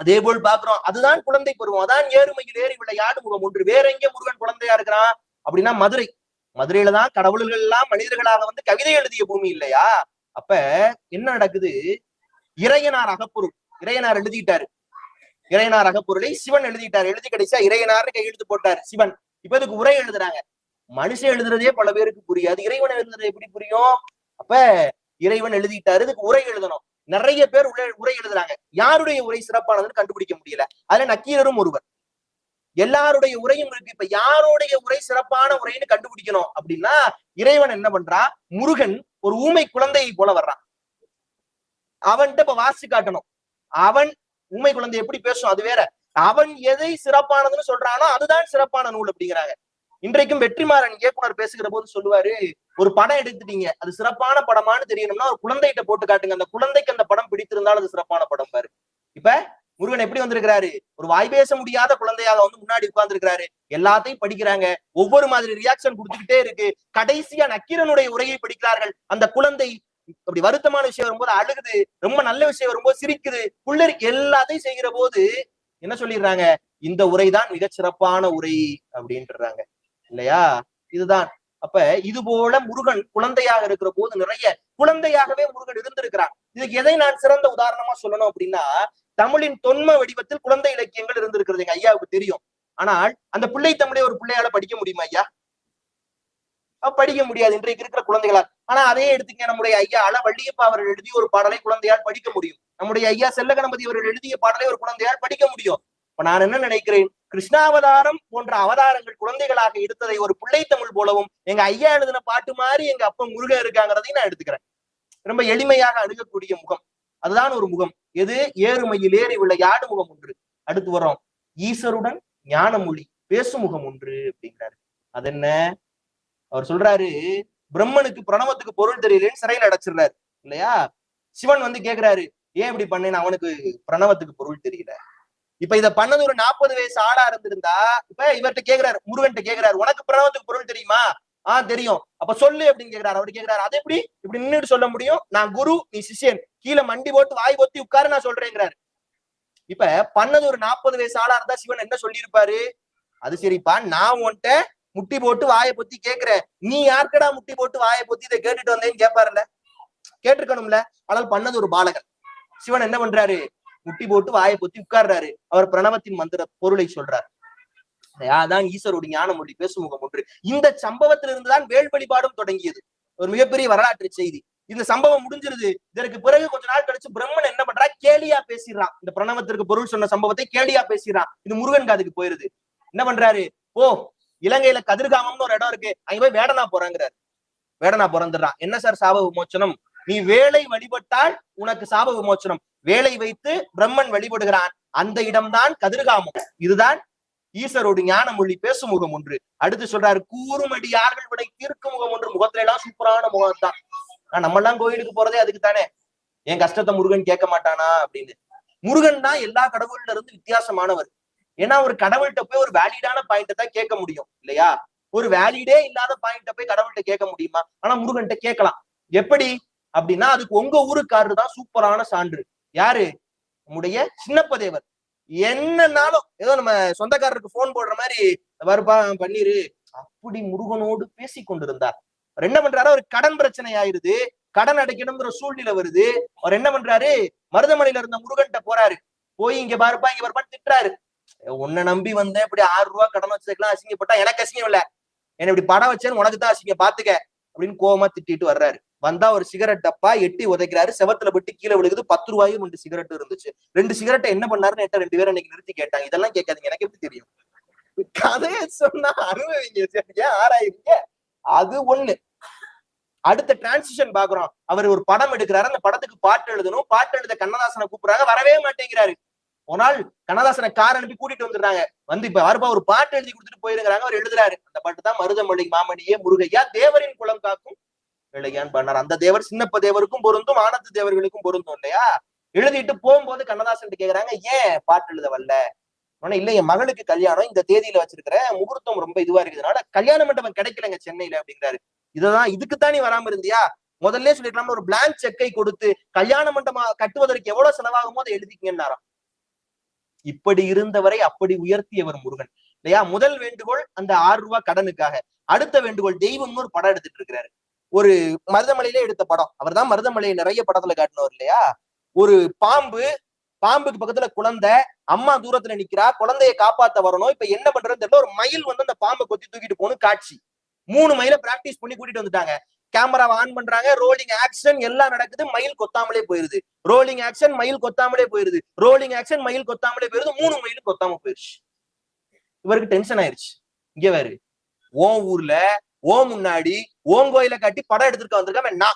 Speaker 1: அதே போல் பாக்குறோம், அதுதான் குழந்தை பருவம், அதான் ஏறுமையில் ஏறி விளையாடு முகம் ஒன்று. வேற எங்க முருகன் குழந்தையா இருக்கிறான் அப்படின்னா மதுரையில தான் கடவுள்கள் எல்லாம் மனிதர்களாக வந்து கவிதை எழுதிய பூமி இல்லையா? அப்ப என்ன நடக்குது, இறையனார் அகப்பொருள், இறையனார் எழுதிட்டாரு, இறையனார் அகப்பொருளை சிவன் எழுதிட்டாரு, எழுதி கிடைச்சா இறையனார்னு கையெழுத்து போட்டாரு சிவன். இப்ப இதுக்கு உரை எழுதுறாங்க. மனுஷன் எழுதுறதே பல பேருக்கு புரியாது, இறைவன் எழுதுறது எப்படி புரியும்? அப்ப இறைவன் எழுதிட்டாரு, இதுக்கு உரை எழுதணும். நிறைய பேர் உரை எழுதுறாங்க, யாருடைய உரை சிறப்பானதுன்னு கண்டுபிடிக்க முடியல. அதுல நக்கீரரும் ஒருவர். எல்லாருடைய உரையும் இருக்கு, இப்ப யாருடைய உரை சிறப்பான உரைன்னு கண்டுபிடிக்கணும் அப்படின்னா, இறைவன் என்ன பண்றா, முருகன் ஒரு ஊமை குழந்தையை போல வர்றான். அவன்கிட்ட இப்ப வாசி காட்டணும். அவன் ஊமை குழந்தை எப்படி பேசும் அது வேற, அவன் எதை சிறப்பானதுன்னு சொல்றானோ அதுதான் சிறப்பான நூல் அப்படிங்கிறாங்க. இன்றைக்கும் வெற்றிமாறன் இயக்குனர் பேசுகிற போது சொல்லுவாரு, ஒரு படம் எடுத்துட்டீங்க, அது சிறப்பான படமானு தெரியணும்னா ஒரு குழந்தைகிட்ட போட்டு காட்டுங்க, அந்த குழந்தைக்கு அந்த படம் பிடித்திருந்தாலும் அது சிறப்பான படம் பாரு. இப்ப முருகன் எப்படி வந்திருக்கிறாரு, ஒரு வாய் பேச முடியாத குழந்தையாக வந்து முன்னாடி உட்கார்ந்து இருக்கிறாரு. எல்லாத்தையும் படிக்கிறாங்க, ஒவ்வொரு மாதிரி ரியாக்ஷன் கொடுத்துக்கிட்டே இருக்கு. கடைசியா நக்கீரனுடைய உரையை படிக்கிறார்கள். அந்த குழந்தை அப்படி வருத்தமான விஷயம் வரும்போது அழுகுது, ரொம்ப நல்ல விஷயம் வரும்போது சிரிக்குது, புள்ளரி எல்லாத்தையும் செய்கிற போது என்ன சொல்லிடுறாங்க, இந்த உரைதான் மிகச் சிறப்பான உரை அப்படின்றாங்க இல்லையா? இதுதான். அப்ப இது போல முருகன் குழந்தையாக இருக்கிற போது நிறைய குழந்தையாகவே முருகன் இருந்திருக்கிறான். இதுக்கு எதை நான் சிறந்த உதாரணமா சொல்லணும் அப்படின்னா, தமிழின் தொன்ம வடிவத்தில் குழந்தை இலக்கியங்கள் இருந்திருக்கிறது எங்க ஐயாவுக்கு தெரியும். ஆனால் அந்த பிள்ளை தமிழை ஒரு பிள்ளையால படிக்க முடியுமா ஐயா? படிக்க முடியாது இன்றைக்கு இருக்கிற குழந்தைகளால். ஆனா அதே எடுத்துக்க, நம்முடைய ஐயா அள வள்ளியப்பா அவர்கள் எழுதிய ஒரு பாடலை குழந்தையால் படிக்க முடியும். நம்முடைய ஐயா செல்ல கணபதி அவர்கள் எழுதிய பாடலை ஒரு குழந்தையால் படிக்க முடியும். இப்ப நான் என்ன நினைக்கிறேன், கிருஷ்ணாவதாரம் போன்ற அவதாரங்கள் குழந்தைகளாக எடுத்ததை ஒரு பிள்ளை தமிழ் போலவும், எங்க ஐயா எழுதின பாட்டு மாதிரி எங்க அப்பா முருகன் இருக்காங்கிறதையும் நான் எடுத்துக்கிறேன். ரொம்ப எளிமையாக அணுகக்கூடிய முகம், அதுதான் ஒரு முகம். எது? ஏறுமையில் ஏறி விளையாடு முகம் ஒன்று. அடுத்து வரோம், ஈசருடன் ஞானமொழி பேசும் முகம் ஒன்று அப்படிங்கிறாரு. அது என்ன? அவர் சொல்றாரு, பிரம்மனுக்கு பிரணவத்துக்கு பொருள் தெரியலன்னு சிறையில் அடைச்சிடுறாரு இல்லையா? சிவன் வந்து கேக்குறாரு, ஏன் இப்படி பண்ணேன்னு. அவனுக்கு பிரணவத்துக்கு பொருள் தெரியல. இப்ப இதை பண்ணது ஒரு 40 வயசு ஆளா இருந்திருந்தா, இப்ப இவர்கிட்ட கேக்குறாரு, முருகன்ட்ட கேக்குறாரு, உனக்கு பிரணவத்துக்கு பொருள் தெரியுமா? தெரியும், அப்ப சொல்லு அப்படின்னு கேக்குறாரு. அவர் கேக்குறாரு, அது எப்படி இப்படி நின்றுட்டு சொல்ல முடியும்? நான் குரு, நீ சிஷ்யன், கீழே மண்டி போட்டு வாய் பொத்தி உட்காரு, நான் சொல்றேங்கிறாரு. இப்ப பண்ணது ஒரு 40 வயசு ஆளா இருந்தா சிவன் என்ன சொல்லியிருப்பாரு? அது சரிப்பா, நான் உன்கிட்ட முட்டி போட்டு வாயை பொத்தி கேக்குற, நீ யாருக்கடா முட்டி போட்டு வாயை பொத்தி இதை கேட்டுட்டு வந்தேன்னு கேட்பாருல்ல, கேட்டிருக்கணும்ல. ஆனால் பண்ணது ஒரு பாலகன். சிவன் என்ன பண்றாரு, முட்டி போட்டு வாயை பொத்தி உட்கார்றாரு. அவர் பிரணவத்தின் மந்திர பொருளை சொல்றாரு. அதான் ஈஸ்வருடைய ஞானமொழி பேசுமுகம் ஒன்று. இந்த சம்பவத்திலிருந்துதான் வேல் வழிபாடும் தொடங்கியது. ஒரு மிகப்பெரிய வரலாற்று செய்தி. இந்த சம்பவம் முடிஞ்சிருது. இதற்கு பிறகு கொஞ்ச நாள் கழிச்சு பிரம்மன் என்ன பண்றா, கேலியா பேசிடுறான். இந்த பிரணவத்திற்கு பொருள் சொன்ன சம்பவத்தை கேலியா பேசிடுறான். இது முருகன் காதுக்கு போயிருது. என்ன பண்றாரு, ஓ இலங்கையில கதிர்காமம்னு ஒரு இடம் இருக்கு, அங்க போய் வேடனா போறாங்கிறாரு. வேடனா பிறந்துடுறான். என்ன சார் சாப விமோச்சனம், நீ வேலை வழிபட்டால் உனக்கு சாப விமோச்சனம். வேலை வைத்து பிரம்மன் வழிபடுகிறான், அந்த இடம்தான் கதிர்காமம். இதுதான் ஈஸ்வரோடு ஞானமொழி பேசுமுகம் ஒன்று. அடுத்து சொல்றாரு, கூறுமடியார்கள் விடை தீர்க்கும் முகம் ஒன்று. முகத்துல எல்லாம் சூப்பரான முகம் தான். நம்ம எல்லாம் கோயிலுக்கு போறதே அதுக்கு தானே, என் கஷ்டத்தை முருகன் கேட்க மாட்டானா அப்படின்னு. முருகன் தான் எல்லா கடவுள்ல இருந்து வித்தியாசமானவர். ஏன்னா ஒரு கடவுள்கிட்ட போய் ஒரு வேலிடான பாயிண்ட தான் கேட்க முடியும் இல்லையா. ஒரு வேலிடே இல்லாத பாயிண்ட போய் கடவுள்கிட்ட கேட்க முடியுமா? ஆனா முருகன்கிட்ட கேட்கலாம். எப்படி அப்படின்னா, அதுக்கு உங்க ஊருக்காரரு தான் சூப்பரான சான்று. யாரு, நம்முடைய சின்னப்பதேவர். என்னன்னாலும் ஏதோ நம்ம சொந்தக்காரருக்கு போன் போடுற மாதிரி வருப்பா பண்ணிரு அப்படி முருகனோடு பேசி கொண்டிருந்தார். அவர் என்ன பண்றாரு, ஒரு கடன் பிரச்சனை ஆயிருது, கடன் அடைக்கணுங்கிற சூழ்நிலை வருது. அவர் என்ன பண்றாரு, மருதமலையில இருந்த முருகன்ட்ட போறாரு. போய் இங்க பாருப்பா இங்க பாருப்பான்னு திட்டுறாரு. உன்னை நம்பி வந்தேன், இப்படி 6 ரூபா கடன் வச்சதுக்கெல்லாம் அசிங்கப்பட்டா எனக்கு அசிங்கம் இல்ல, என்ன இப்படி படம் வச்சேன்னு உனக்கு தான் அசிங்கம் பாத்துக்க அப்படின்னு கோவமா திட்டிட்டு வர்றாரு. வந்தா ஒரு சிகரெட் டப்பா எட்டி உதைக்கிறாரு. செவத்துல விட்டு கீழே விழுகுது. 10 ரூபாயும் 2 சிகரெட் இருந்துச்சு. 2 சிகரெட்டை என்ன பண்ணாருன்னு 2 பேரும் இன்னைக்கு நிறுத்தி கேட்டாங்க. இதெல்லாம் கேட்காதீங்க, எனக்கு எப்படி தெரியும், கதையை சொன்னா அனுபவிங்க, ஆராயிருங்க. அது ஒண்ணு. அடுத்த டிரான்சிஷன் பாக்குறோம். அவர் ஒரு படம் எடுக்கிறாரு, அந்த படத்துக்கு பாட்டு எழுதணும். பாட்டு எழுத கண்ணதாசனை கூப்பிடுறாங்க, வரவே மாட்டேங்கிறாரு. ஒரு நாள் கண்ணதாசனை கார் அனுப்பி கூட்டிட்டு வந்துடுறாங்க. வந்து இப்ப வருப்பா ஒரு பாட்டு எழுதி கொடுத்துட்டு போயிருக்கிறாங்க. அவர் எழுதுறாரு. அந்த பாட்டு தான் மருதமலை மாமணியே முருகையா தேவரின் குலம் காக்கும் இளையான்னு பண்ணார். அந்த தேவர் சின்னப்ப தேவருக்கும் பொருந்தும், ஆனந்த தேவர்களுக்கும் பொருந்தும் இல்லையா. எழுதிட்டு போகும்போது கண்ணதாசன் கேக்குறாங்க, ஏன் பாட்டு எழுத வரல? இல்ல என் மகளுக்கு கல்யாணம் இந்த தேதியில வச்சிருக்கிற, முகூர்த்தம் ரொம்ப இதுவா இருக்குதுனால கல்யாண மண்டபம் கிடைக்கலங்க சென்னையில அப்படிங்கிறாரு. இதுதான் இதுக்குத்தான் நீ வராம இருந்தியா? முதல்ல சொல்லிக்கலாம், ஒரு பிளாங்க் செக்கை கொடுத்து கல்யாண மண்டபம் கட்டுவதற்கு எவ்வளவு செலவாகுமோ அதை எழுதிக்கங்கன்னாராம். இப்படி இருந்தவரை அப்படி உயர்த்தியவர் முருகன் இல்லையா. முதல் வேண்டுகோள் அந்த 6 ரூபாய் கடனுக்காக. அடுத்த வேண்டுகோள், தெய்வம்னு ஒரு படம் எடுத்துட்டு இருக்கிறாரு. ஒரு மருதமலையிலே எடுத்த படம். அவர் தான் மருதமலையை நிறைய படத்துல காட்டினவர் இல்லையா. ஒரு பாம்பு, பாம்புக்கு பக்கத்துல குழந்தை, அம்மா தூரத்துல நிக்கிறா, குழந்தைய காப்பாத்த வரணும். இப்ப என்ன பண்றது தெரியல, ஒரு மயில் வந்து அந்த பாம்பை கொத்தி தூக்கிட்டு போகணும் காட்சி. 3 மயில பிராக்டிஸ் பண்ணி கூட்டிட்டு வந்துட்டாங்க. கேமராவை ஆன் பண்றாங்க, ரோலிங் ஆக்ஷன் எல்லாம் நடக்குது, மயில் கொத்தாமலே போயிருது. ரோலிங் ஆக்ஷன் மயில் கொத்தாமலே போயிருது. ரோலிங் ஆக்ஷன் மயில் கொத்தாமலே போயிருது. 3 மயிலும் கொத்தாம போயிருச்சு. இவருக்கு டென்ஷன் ஆயிருச்சு. இங்க வேறு ஓன் ஊர்ல ஓ முன்னாடி ஓன் கோயில கட்டி படம் எடுத்துருக்க வந்திருக்க,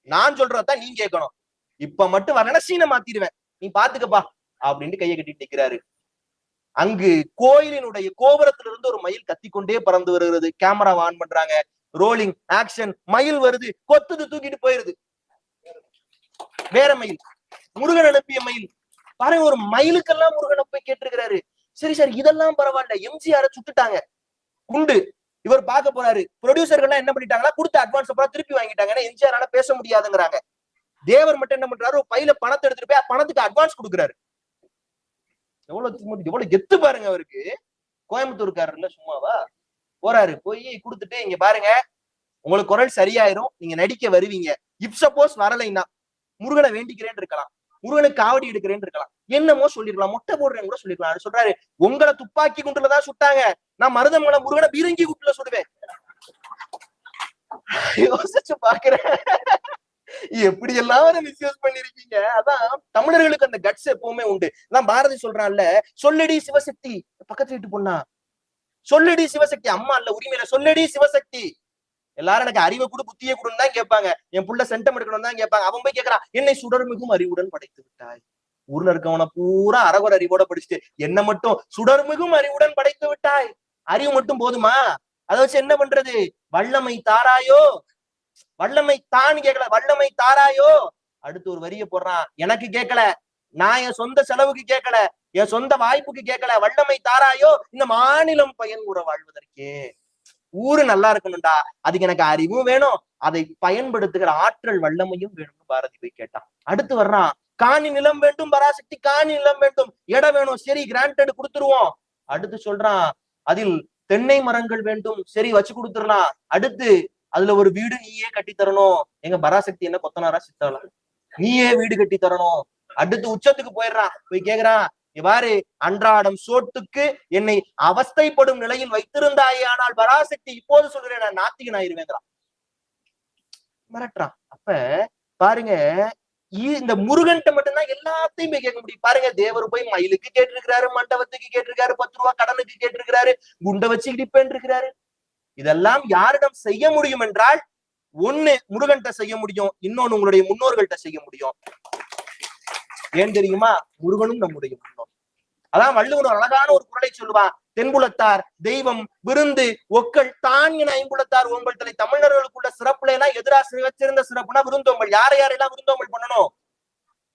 Speaker 1: நான் சொல்றதான் நீ கேட்கணும். இப்ப மட்டும் வரலன்னா சீனை மாத்திடுவேன், நீ பாத்துக்கப்பா அப்படின்ட்டு கையை கட்டிட்டு நிக்கிறாரு. அங்கு கோயிலினுடைய கோபுரத்திலிருந்து ஒரு மயில் கத்திக்கொண்டே பறந்து வருகிறது. கேமரா ஆன் பண்றாங்க, ரோலிங் ஆக்ஷன், மயில் வருது, கொத்துது, தூக்கிட்டு போயிருது. வேற மயில், முருகன் அனுப்பிய மயில். பாருங்க, ஒரு மயிலுக்கெல்லாம் முருகனை போய் கேட்டிருக்கிறாரு. சரி சார் இதெல்லாம் பரவாயில்ல, எம்ஜிஆரை சுட்டுட்டாங்க குண்டு. இவர் பார்க்க போறாரு. ப்ரொடியூசர்கள் என்ன பண்ணிட்டாங்களா, கொடுத்த அட்வான்ஸ் அப்புறம் திருப்பி வாங்கிட்டாங்க. ஏன்னா எம்ஜிஆரால பேச முடியாதுங்கிறாங்க. தேவர் மட்டும் என்ன பண்றாரு, ஒரு பையில பணத்தை எடுத்துட்டு போய் பணத்துக்கு அட்வான்ஸ் கொடுக்குறாரு. எவ்வளவு கெத்து பாருங்க அவருக்கு. கோயம்புத்தூர்காரர்ல சும்மாவா போறாரு. போய் கொடுத்துட்டு, இங்க பாருங்க உங்களுக்கு குரல் சரியாயிரும், நீங்க நடிக்க வருவீங்க. இப் சப்போஸ் வரலைன்னா முருகனை வேண்டிக்கிறேன்னு இருக்கலாம், முருகனுக்கு காவடி எடுக்கிறேன்னு இருக்கலாம், என்னமோ சொல்லிருக்கலாம், மொட்டை போடுறேன்னு கூட சொல்லிருக்கலாம். சொல்றாரு, உங்களை துப்பாக்கி குண்டுலதான் சுட்டாங்க, நான் மருதமலை முருகனை பீரங்கி குண்டுல சுடுவேன். யோசிச்சு பாக்குறேன் எப்படி எல்லாம் மிஸ்யூஸ் பண்ணிருக்கீங்க. அதான் தமிழர்களுக்கு அந்த கட்ஸ் எப்பவுமே உண்டு. அதான் பாரதி சொல்றான்ல, சொல்லடி சிவசக்தி, பக்கத்து வீட்டு பொண்ணா சொல்லடி சிவசக்தி, அம்மா இல்ல உரிமையில சொல்லடி சிவசக்தி. எல்லாரும் எனக்கு அறிவை கூட புத்தியை கூடன்னு தான் கேட்பாங்க, என் புள்ள சென்டம் எடுக்கணும் தான் கேட்பாங்க. அவன் போய் கேட்கறான், என்னை சுடர்மிகும் அறிவுடன் படைத்து விட்டாய். ஊர்ல இருக்கவனை பூரா அரகுர அறிவோட படிச்சுட்டு என்ன மட்டும் சுடர்மிகும் அறிவுடன் படைத்து விட்டாய். அறிவு மட்டும் போதுமா? அதை வச்சு என்ன பண்றது? வல்லமை தாராயோ, வல்லமை தான் கேட்கல, வல்லமை தாராயோ. அடுத்து ஒரு வரிய போடுறான், எனக்கு கேட்கல, நான் என் சொந்த செலவுக்கு கேட்கல, என் சொந்த வாய்ப்புக்கு கேட்கல, வல்லமை தாராயோ இந்த மாநிலம் பயன்முறை வாழ்வதற்கே. ஊரு நல்லா இருக்கணும்டா, அதுக்கு எனக்கு அறிவும் வேணும், அதை பயன்படுத்துகிற ஆற்றல் வல்லமையும் வேணும்னு பாரதி போய் கேட்டான். அடுத்து வர்றான், காணி நிலம் வேண்டும் பராசக்தி, காணி நிலம் வேண்டும், இடம் வேணும், சரி கிராண்டட் கொடுத்துருவோம். அடுத்து சொல்றான், அதில் தென்னை மரங்கள் வேண்டும், சரி வச்சு கொடுத்துடலாம். அடுத்து அதுல ஒரு வீடு நீயே கட்டி தரணும். எங்க பராசக்தி என்ன கொத்தனாரா சித்தாளா, நீயே வீடு கட்டி தரணும். அடுத்து உச்சத்துக்கு போயிடுறான், போய் கேக்குறான், இவ்வாறு அன்றாடம் சோட்டுக்கு என்னை அவஸ்தைப்படும் நிலையில் வைத்திருந்தாயே, ஆனால் பராசக்தி இப்போது சொல்கிறேன் நான் நாத்திகன் ஆயிருவேங்கிறான், மிரட்டுறான். அப்ப பாருங்க, இந்த முருகன்ட்ட மட்டும்தான் எல்லாத்தையும் போய் கேட்க முடியும். பாருங்க, தேவர் போய் மயிலுக்கு கேட்டிருக்கிறாரு, மண்டபத்துக்கு கேட்டிருக்காரு, 10 ரூபாய் கடனுக்கு கேட்டிருக்கிறாரு, குண்டை வச்சு இடிப்பேன் இருக்கிறாரு. இதெல்லாம் யாரிடம் செய்ய முடியும் என்றால், ஒண்ணு முருகன்ட்ட செய்ய முடியும், இன்னொன்னு உங்களுடைய முன்னோர்கள்ட்ட செய்ய முடியும். ஏன் தெரியுமா? முருகனும் நம்முடைய முன்னோர். அதான் வள்ளுவன் அழகான ஒரு குறளை சொல்லுவான், தென்புலத்தார் தெய்வம் விருந்து ஒக்கள் தான் என ஐம்புலத்தார் ஓம்பல் தலை. தமிழர்களுக்குள்ள சிறப்புல எல்லாம் எதிரா சிறந்த சிறப்புனா விருந்தோம்பல். யாரெல்லாம் விருந்தோம்பல் பண்ணணும்?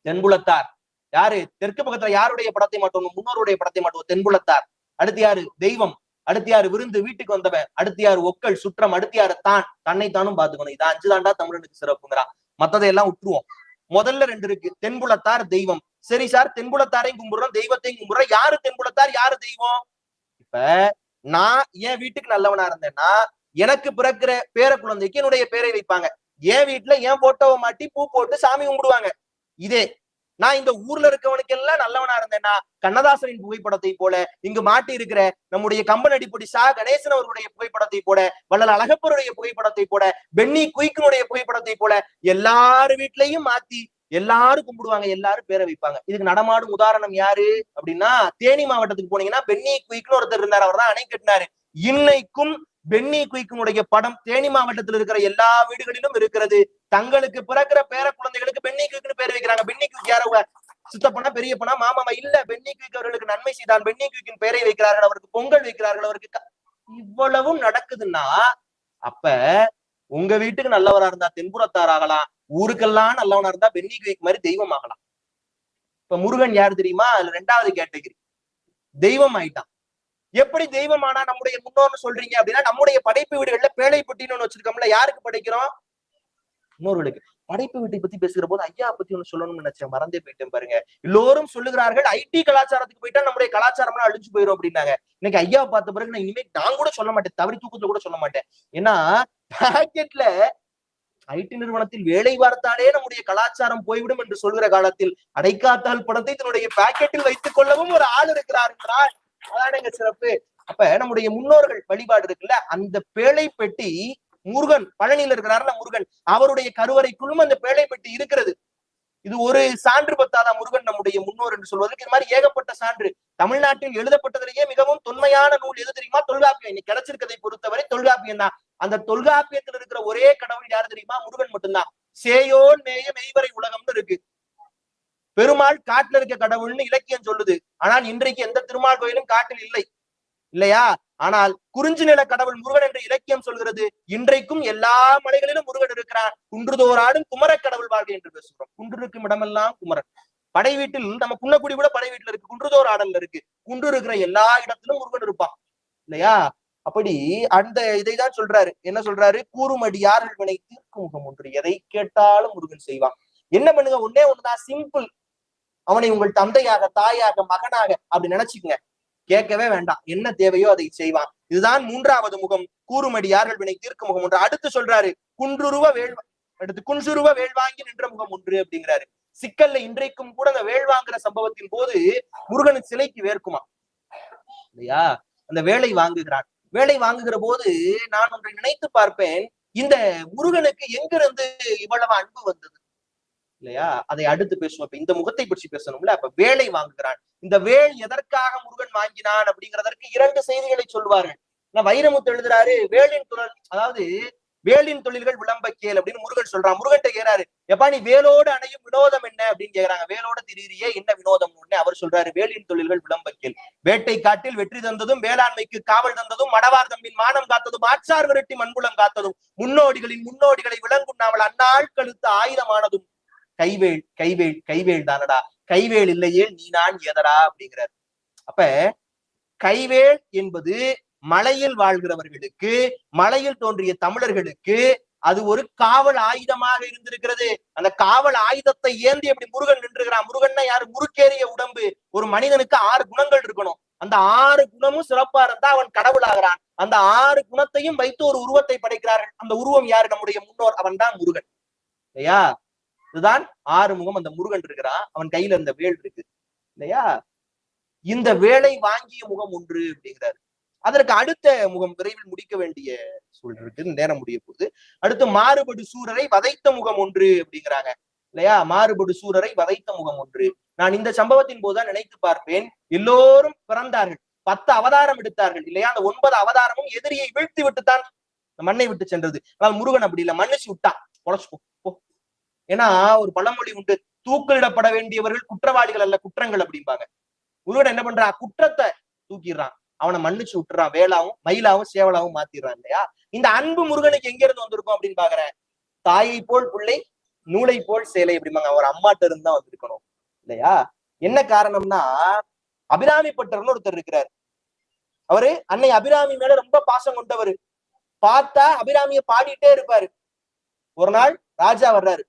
Speaker 1: தென்புலத்தார். யாரு? தெற்கு பக்கத்துல யாருடைய படத்தை மாட்டோம்? முன்னோருடைய படத்தை மாட்டோம், தென்புலத்தார். அடுத்து யாரு? தெய்வம். அடுத்து யாரு? விருந்து, வீட்டுக்கு வந்தவன். அடுத்து யாரு? ஒக்கள், சுற்றம். அடுத்து யாரு? தான், தன்னைத்தானும் பாத்துக்கணும். இதான் 5 தாண்டா தமிழனுக்கு சிறப்புங்கிறான். மத்ததையெல்லாம் விட்டுருவோம். முதல்ல 2 இருக்கு, தென்புலத்தார் தெய்வம். சரி சார், தென்புலத்தாரையும் கும்பிடுறோம், தெய்வத்தையும் கும்பிடுறோம். யாரு தென்புலத்தார், யாரு தெய்வம்? இப்ப நான் என் வீட்டுக்கு நல்லவனா இருந்தேன்னா எனக்கு பிறக்கிற பேர குழந்தைக்கு என்னுடைய பேரை வைப்பாங்க. என் வீட்டுல என் போட்டோவை மாட்டி பூ போட்டு சாமி கும்பிடுவாங்க. இதே நான் இந்த ஊர்ல இருக்கவனுக்கு எல்லாம் நல்லவனா இருந்தேன்னா கண்ணதாசனின் புகைப்படத்தை போல, இங்கு மாட்டி இருக்கிற நம்முடைய கம்பன் அடிப்பொடி சா கணேசன் அவர்களுடைய புகைப்படத்தை போல, வள்ளல் அழகப்பருடைய புகைப்படத்தை போல, பென்னி குயிக்கினுடைய புகைப்படத்தை போல எல்லாரு வீட்லயும் மாத்தி எல்லாரும் கும்பிடுவாங்க, எல்லாரும் பேரை வைப்பாங்க. இதுக்கு நடமாடும் உதாரணம் யாரு அப்படின்னா, தேனி மாவட்டத்துக்கு போனீங்கன்னா பென்னி குயிக்னு ஒருத்தர் இருந்தார், அவர் தான் அணை கட்டினாரு. இன்னைக்கும் பென்னி குயிக்கினுடைய படம் தேனி மாவட்டத்தில் இருக்கிற எல்லா வீடுகளிலும் இருக்கிறது. தங்களுக்கு பிறக்கிற பேர குழந்தைகளுக்கு பென்னி குயிக்னு பேர் வைக்கிறாங்க. பென்னி குயிக் யாரவ? சித்தப்பனா, பெரியப்பனா, மாமாமா? இல்ல, பென்னி குயிக் அவர்களுக்கு நன்மை செய்தான், பென்னி குயிக்கின் பெயரை வைக்கிறார்கள், அவருக்கு பொங்கல் வைக்கிறார்கள், அவருக்கு இவ்வளவும் நடக்குதுன்னா, அப்ப உங்க வீட்டுக்கு நல்லவரா இருந்தா தென்புறத்தார் ஆகலாம், ஊருக்கெல்லாம் நல்லவனா இருந்தா பென்னி குயிக் மாதிரி தெய்வம் ஆகலாம். இப்ப முருகன் யாரு தெரியுமா? அதுல 2வது கேட்டகிரி, தெய்வம் ஆயிட்டான். எப்படி தெய்வமானா நம்முடைய முன்னோர்னு சொல்றீங்க அப்படின்னா, நம்முடைய படைப்பு வீடுகள்ல பேழை பெட்டின்னு ஒண்ணு வச்சிருக்கோம்ல, யாருக்கு படைக்கிறோம்? முன்னோர்களுக்கு. படைப்பு வீட்டை பத்தி பேசுகிற போது ஐயா பத்தி ஒண்ணு சொல்லணும்னு நினைச்சேன், மறந்தே போயிட்டேன் பாருங்க. எல்லோரும் சொல்லுகிறார்கள் ஐடி கலாச்சாரத்துக்கு போயிட்டா நம்முடைய கலாச்சாரம்லாம் அழிஞ்சு போயிடும் அப்படின்னாங்க. இன்னைக்கு ஐயா பார்த்த பிறகு நான் இனிமே நான் கூட சொல்ல மாட்டேன், தவறி தூக்கத்துல கூட சொல்ல மாட்டேன். ஏன்னா பாக்கெட்ல ஐடி நிறுவனத்தில் வேலை பார்த்தாலே நம்முடைய கலாச்சாரம் போய்விடும் என்று சொல்கிற காலத்தில் அடைக்காத்தால் படத்தை தன்னுடைய பாக்கெட்டில் வைத்துக் கொள்ளவும் ஒரு ஆள் இருக்கிறார் என்றால் அதான் எங்க சிறப்பு. அப்ப நம்முடைய முன்னோர்கள் வழிபாடு இருக்குல்ல, அந்த பேழை பெட்டி முருகன் பழனியில இருக்கிறாருல முருகன், அவருடைய கருவறைக்குள்ளும் அந்த பேழை பெட்டி இருக்கிறது. இது ஒரு சான்று பத்தாதான் முருகன் நம்முடைய முன்னோர் என்று சொல்வதற்கு. இது மாதிரி ஏகப்பட்ட சான்று. தமிழ்நாட்டில் எழுதப்பட்டதிலேயே மிகவும் தொன்மையான நூல் எது தெரியுமா? தொல்காப்பியம். இன்னைக்கு கிடைச்சிருக்கதை பொறுத்தவரை தொல்காப்பியம் தான். அந்த தொல்காப்பியத்தில் இருக்கிற ஒரே கடவுள் யாரு தெரியுமா? முருகன் மட்டும்தான். சேயோன் மேய மெய்வரை உலகம்னு இருக்கு. பெருமாள் காட்டுல இருக்க கடவுள்னு இலக்கியம் சொல்லுது. ஆனால் இன்றைக்கு எந்த திருமால் கோயிலும் காட்டில் இல்லை, இல்லையா? ஆனால் குறிஞ்சி நில கடவுள் முருகன் என்று இலக்கியம் சொல்கிறது. இன்றைக்கும் எல்லா மலைகளிலும் முருகன் இருக்கிறான். குன்றுதோறாடும் குமர கடவுள் வாழ்க்கை என்று பேசுகிறோம். குன்று இருக்கும் இடமெல்லாம் குமரன். படை வீட்டில் நம்ம குன்னக்குடி கூட படை வீட்டுல இருக்கு, குன்றுதோர் ஆடல்ல இருக்கு. குன்று இருக்கிற எல்லா இடத்திலும் முருகன் இருப்பான், இல்லையா? அப்படி அந்த இதைதான் சொல்றாரு. என்ன சொல்றாரு? கூறுமடியார்கள் வினை தீர்க்கும் முகம் ஒன்று, எதை கேட்டாலும் முருகன் செய்வான். என்ன பண்ணுங்க, ஒன்னே ஒண்ணுதான், சிம்பிள். அவனை உங்கள் தந்தையாக, தாயாக, மகனாக அப்படி நினைச்சுக்கங்க. கேட்கவே வேண்டாம், என்ன தேவையோ அதை செய்வான். இதுதான் 3வது முகம், கூறுமடியார்கள் வினை தீர்க்கும் முகம் ஒன்று. அடுத்து சொல்றாரு, குன்றுருவ வேள்வாங்கி நின்ற முகம் ஒன்று அப்படிங்கிறாரு. சிக்கல்ல இன்றைக்கும் கூட அந்த வேள்வாங்கிற சம்பவத்தின் போது முருகனுக்கு சிலைக்கு வேர்க்குமா, இல்லையா? அந்த வேலை வாங்குகிறான். வேலை வாங்குகிற போது நான் ஒன்றை நினைத்து பார்ப்பேன், இந்த முருகனுக்கு எங்கிருந்து இவ்வளவு அன்பு வந்தது, இல்லையா? அதை அடுத்து பேசுவோம். இந்த முகத்தை பற்றி பேசணும்ல. அப்ப வேலை வாங்குகிறான். இந்த வேல் எதற்காக முருகன் வாங்கினான் அப்படிங்கிறதற்கு 2 செய்திகளை சொல்வார்கள். வைரமுத்து எழுதுறாரு, வேலின் தொழில், அதாவது வேலின் தொழில்கள் விளம்ப கேள் அப்படின்னு முருகன் சொல்றான். முருகன்ட்ட கேறாரு, எப்பா நீ வேலோடு அணையும் வினோதம் என்ன அப்படின்னு கேக்குறாங்க. வேலோட திடீரியே என்ன வினோதம்? அவர் சொல்றாரு, வேலின் தொழில்கள் விளம்ப கேள். வேட்டை காட்டில் வெற்றி தந்ததும், வேளாண்மைக்கு காவல் தந்ததும், மடவார் தம்பின் மானம் காத்ததும், ஆச்சார் விரட்டி மண்புலம் காத்ததும், முன்னோடிகளின் முன்னோடிகளை விளங்குண்ணாமல் அந்நாள் கழுத்து ஆயுதமானதும் கைவேல் கைவேல் கைவேல் தானடா, கைவேல் இல்லையே நீ நான் ஏதரா அப்படிங்கிறார். அப்ப கைவேல் என்பது மலையில் வாழ்கிறவர்களுக்கு, மலையில் தோன்றிய தமிழர்களுக்கு அது ஒரு காவல் ஆயுதமாக இருந்திருக்கிறது. அந்த காவல் ஆயுதத்தை ஏந்தி அப்படி முருகன் நின்றுகிறான். முருகன்னா யாரு? முறுக்கேறிய உடம்பு. ஒரு மனிதனுக்கு 6 குணங்கள் இருக்கணும். அந்த 6 குணமும் சிறப்பா இருந்தா அவன் கடவுளாகிறான். அந்த 6 குணத்தையும் வைத்து ஒரு உருவத்தை படைக்கிறார்கள். அந்த உருவம் யாரு? நம்முடைய முன்னோர். அவன் தான் முருகன் இல்லையா? இதுதான் 6 முகம். அந்த முருகன் இருக்கிறான், அவன் கையில இந்த வேல் இருக்கு இல்லையா? இந்த வேலை வாங்கிய முகம் ஒன்று அப்படிங்கிறாரு. அதற்கு அடுத்த முகம் விரைவில் முடிக்க வேண்டிய சூழல் இருக்கு, நேரம் முடிய போகுது. அடுத்து மாறுபடு சூரரை வதைத்த முகம் ஒன்று அப்படிங்கிறாங்க இல்லையா? மாறுபடு சூரரை வதைத்த முகம் ஒன்று. நான் இந்த சம்பவத்தின் போதுதான் நினைத்து பார்ப்பேன், எல்லோரும் பிறந்தார்கள், 10 அவதாரம் எடுத்தார்கள் இல்லையா? அந்த 9 அவதாரமும் எதிரியை வீழ்த்தி விட்டுத்தான் மண்ணை விட்டு சென்றது. ஆனால் முருகன் அப்படி இல்லை, மன்னிச்சு விட்டான், பொழைச்சு போ. ஏன்னா ஒரு பழமொழி உண்டு, தூக்கிலிடப்பட வேண்டியவர்கள் குற்றவாளிகள் அல்ல குற்றங்கள் அப்படிம்பாங்க. முருகன் என்ன பண்றான்? குற்றத்தை தூக்கிடுறான், அவனை மன்னிச்சு விட்டுறான், வேளாவும் மயிலாவும் சேவலாவும் மாத்திடுறான் இல்லையா? இந்த அன்பு முருகனுக்கு எங்க இருந்து வந்திருக்கும் அப்படின்னு பாக்குறேன். தாயை போல் பிள்ளை, நூலை போல் சேலை அப்படிம்பாங்க. அவர் அம்மாட்ட இருந்து தான் வந்திருக்கணும் இல்லையா? என்ன காரணம்னா, அபிராமி பட்டர்னு ஒருத்தர் இருக்கிறார். அவரு அன்னை அபிராமி மேல ரொம்ப பாசம் கொண்டவர். பார்த்தா அபிராமிய பாடிட்டே இருப்பாரு. ஒரு நாள் ராஜா வர்றாரு,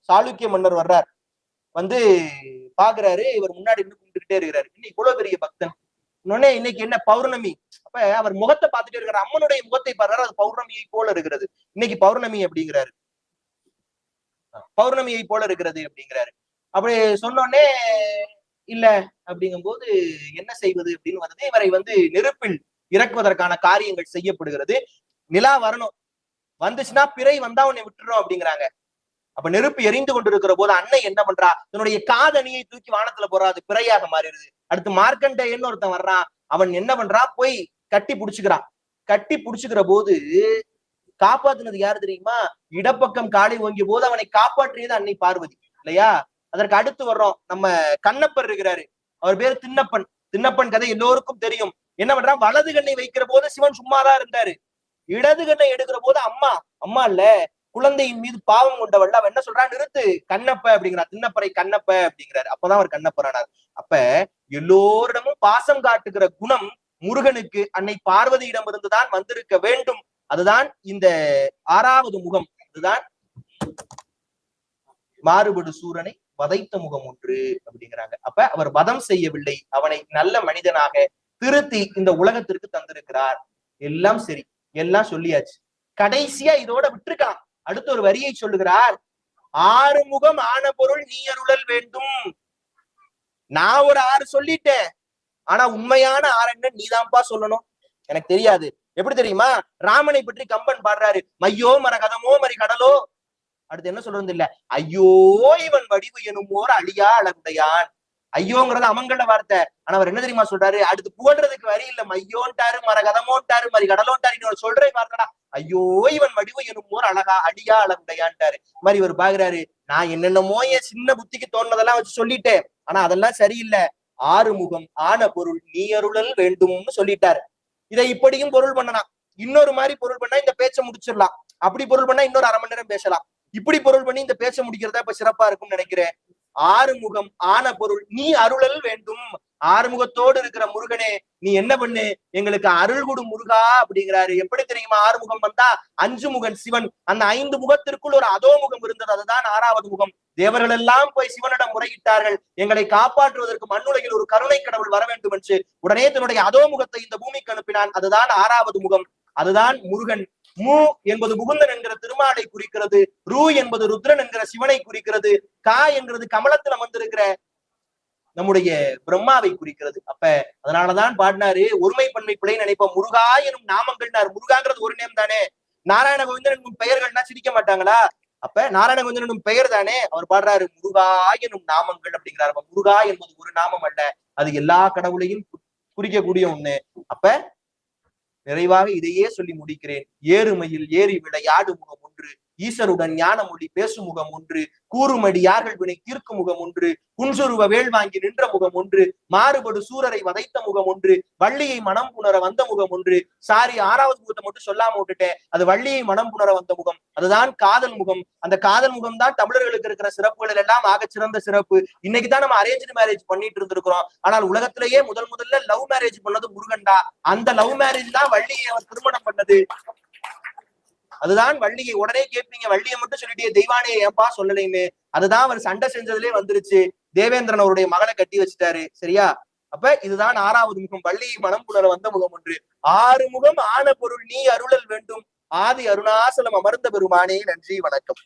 Speaker 1: சாளுக்கிய மன்னர் வர்றார், வந்து பாக்குறாரு, இவர் முன்னாடி இருந்து கும்பிட்டுக்கிட்டே இருக்கிறாரு. இன்னைக்கு இவ்வளவு பெரிய பக்தன், இன்னொன்னே இன்னைக்கு என்ன பௌர்ணமி, அப்ப அவர் முகத்தை பார்த்துட்டே இருக்கிறார். அம்மனுடைய முகத்தை பாடுறாரு, அது பௌர்ணமியை போல இருக்கிறது. இன்னைக்கு பௌர்ணமி அப்படிங்கிறாரு, பௌர்ணமியை போல இருக்கிறது அப்படிங்கிறாரு. அப்படி சொன்னோடனே இல்ல அப்படிங்கும் போது என்ன செய்வது அப்படின்னு வந்தது. இவரை வந்து நெருப்பில் இறக்குவதற்கான காரியங்கள் செய்யப்படுகிறது. நிலா வரணும், வந்துச்சுன்னா பிறை வந்தா உன்னை விட்டுறோம் அப்படிங்கிறாங்க. அப்ப நெருப்பு எரிந்து கொண்டிருக்கிற போது அன்னை என்ன பண்றா? தன்னுடைய காதணியை தூக்கி வானத்துல போறா, அது பிறையாக மாறிடுது. அடுத்து மார்க்கண்டேயன்னு ஒருத்தன் வர்றான், அவன் என்ன பண்றான்? போய் கட்டி புடிச்சுக்கிறான். கட்டி புடிச்சுக்கிற போது காப்பாத்துனது யாரு தெரியுமா? இடப்பக்கம் காலை ஓங்கிய போது அவனை காப்பாற்றியது அன்னை பார்வதி இல்லையா? அதற்கு அடுத்து வர்றோம், நம்ம கண்ணப்பர் இருக்கிறாரு, அவர் பேரு திண்ணப்பன். திண்ணப்பன் கதை எல்லோருக்கும் தெரியும். என்ன பண்றான்? வலது கண்ணை வைக்கிற போது சிவன் சும்மாதான் இருந்தாரு, இடது கண்ணை எடுக்கிற போது அம்மா அம்மா இல்ல குழந்தையின் மீது பாவம் கொண்டவள், அவன் என்ன சொல்றான்? நிறுத்து கண்ணப்ப அப்படிங்கிறார், திண்ணப்பரை கண்ணப்ப அப்படிங்கிறாரு. அப்பதான் அவர் கண்ணப்பரானார். அப்ப எல்லோரிடமும் பாசம் காட்டுகிற குணம் முருகனுக்கு அன்னை பார்வதியிடம் இருந்துதான் வந்திருக்க வேண்டும். அதுதான் இந்த 6வது முகம். அதுதான் மாறுபடு சூரனை வதைத்த முகம் ஒன்று அப்படிங்கிறாங்க. அப்ப அவர் வதம் செய்யவில்லை, அவனை நல்ல மனிதனாக திருத்தி இந்த உலகத்திற்கு தந்திருக்கிறார். எல்லாம் சரி, எல்லாம் சொல்லியாச்சு. கடைசியா இதோட விட்டுருக்கலாம். அடுத்த ஒரு வரியை சொல்லுகிறார், 6 முகம் ஆன பொருள் நீ அருளல் வேண்டும். நான் ஒரு 6 சொல்லிட்டேன், ஆனா உண்மையான 6 என்ன நீதான்ப்பா சொல்லணும், எனக்கு தெரியாது. எப்படி தெரியுமா? ராமனை பற்றி கம்பன் பாடுறாரு, மையோ மர கதமோ மறி கடலோ. அடுத்து என்ன சொல்றது இல்ல, ஐயோ இவன் வடிவு எனும் ஓர் அழியா அழகுடையான். ஐயோங்கிறது அமங்கல வார்த்தை, ஆனா அவர் என்ன தெரியுமா சொல்றாரு? அடுத்து புகழ்றதுக்கு வரி இல்ல, மையோன்ட்டாரு, மர கதமோன்ட்டாரு, மறி கடலோன்ட்டாரு. இன்னொரு சொல்றே பார்த்தடா, ஐயோ இவன் வடிவு எனும் ஓர் அழகா அடியா அழகுடையான்ட்டாரு. மாதிரி இவர் பாக்குறாரு, நான் என்னென்னமோ என் சின்ன புத்திக்கு தோணுனதெல்லாம் வச்சு சொல்லிட்டேன், ஆனா அதெல்லாம் சரியில்லை. 6 முகம் ஆன பொருள் நீ அருளல் வேண்டும்னு சொல்லிட்டாரு. இதை இப்படியும் பொருள் பண்ணலாம், இன்னொரு மாதிரி பொருள் பண்ணா இந்த பேச்சை முடிச்சிடலாம், அப்படி பொருள் பண்ணா இன்னொரு 1/2 மணி நேரம் பேசலாம். இப்படி பொருள் பண்ணி இந்த பேச்சை முடிக்கிறதா இப்ப சிறப்பா இருக்கும்னு நினைக்கிறேன். 6 முகம் ஆன பொருள் நீ அருளல் வேண்டும். 6 முகத்தோடு இருக்கிற முருகனே நீ என்ன பண்ணு, எங்களுக்கு அருள் கொடு முருகா அப்படிங்கிறாரு. எப்படி தெரியுமா? 6 முகம் வந்தா 5 முகன் சிவன், அந்த 5 முகத்திற்குள் ஒரு அதோ முகம் இருந்தது, அதுதான் 6வது முகம். தேவர்கள் எல்லாம் போய் சிவனிடம் முறையிட்டார்கள், எங்களை காப்பாற்றுவதற்கு மண்ணுலகில் ஒரு கருணை கடவுள் வர வேண்டும் என்று. உடனே தன்னுடைய அதோ முகத்தை இந்த பூமிக்கு அனுப்பினான், அதுதான் 6வது முகம், அதுதான் முருகன். மு என்பது முகுந்தன் என்கிற திருமாலை குறிக்கிறது, ரு என்பது ருத்ரன் என்கிற சிவனை குறிக்கிறது, கா என்கிறது கமலத்துல வந்திருக்கிற நம்முடைய பிரம்மாவை குறிக்கிறது. அப்ப அதனாலதான் பாடினாரு, ஒருமை பன்மை பிழை நினைப்போம் முருகா எனும் நாமங்கள்னாரு. முருகாங்கிறது ஒரு நேம் தானே, நாராயண கோவிந்தன் என்னும் பெயர்கள்னா சிரிக்க மாட்டாங்களா? அப்ப நாராயண கோவிந்தன் என்னும் பெயர் தானே, அவர் பாடுறாரு முருகா எனும் நாமங்கள் அப்படிங்கிறாரு. முருகா என்பது ஒரு நாமம் அல்ல, அது எல்லா கடவுளையும் குறிக்கக்கூடிய ஒண்ணு. அப்ப நிறைவாக இதையே சொல்லி முடிக்கிறேன். ஏறுமையில் ஏறி விளையாடு முகம் ஒன்று, ஈசருடன் ஞான மொழி பேசும் முகம் ஒன்று, கூறுமடி யார்கள் வினை தீர்க்கும் முகம் ஒன்று, குன்சுருவ வேள் வாங்கி நின்ற முகம் ஒன்று, மாறுபடு சூரரை வதைத்த முகம் ஒன்று, வள்ளியை மனம் புணர வந்த முகம் ஒன்று. சாரி, 6வது முகத்தை மட்டும் சொல்லாம விட்டுட்டேன், அது வள்ளியை மனம் புணர வந்த முகம், அதுதான் காதல் முகம். அந்த காதல் முகம் தான் தமிழர்களுக்கு இருக்கிற சிறப்புகளில் எல்லாம் ஆக சிறந்த சிறப்பு. இன்னைக்குதான் நம்ம அரேஞ்ச் மேரேஜ் பண்ணிட்டு இருந்திருக்கிறோம், ஆனால் உலகத்திலேயே முதல்ல லவ் மேரேஜ் பண்ணது முருகன்டா. அந்த லவ் மேரேஜ் தான் வள்ளியை அவர் திருமணம் பண்ணது, அதுதான் வள்ளியை. உடனே கேட்பீங்க, வள்ளியை மட்டும் சொல்லிட்டே தெய்வானையை ஏன்பா சொல்லலைன்னு. அதுதான் அவர் சண்டை செஞ்சதுலேயே வந்துருச்சு. தேவேந்திரன் அவருடைய மகளை கட்டி வச்சுட்டாரு, சரியா? அப்ப இதுதான் 6வது முகம். வள்ளி மனம் புணர வந்த முகம் ஒன்று. 6 முகம் ஆன பொருள் நீ அருளல் வேண்டும். ஆதி அருணாசலம் அமர்ந்த பெருமானே. நன்றி, வணக்கம்.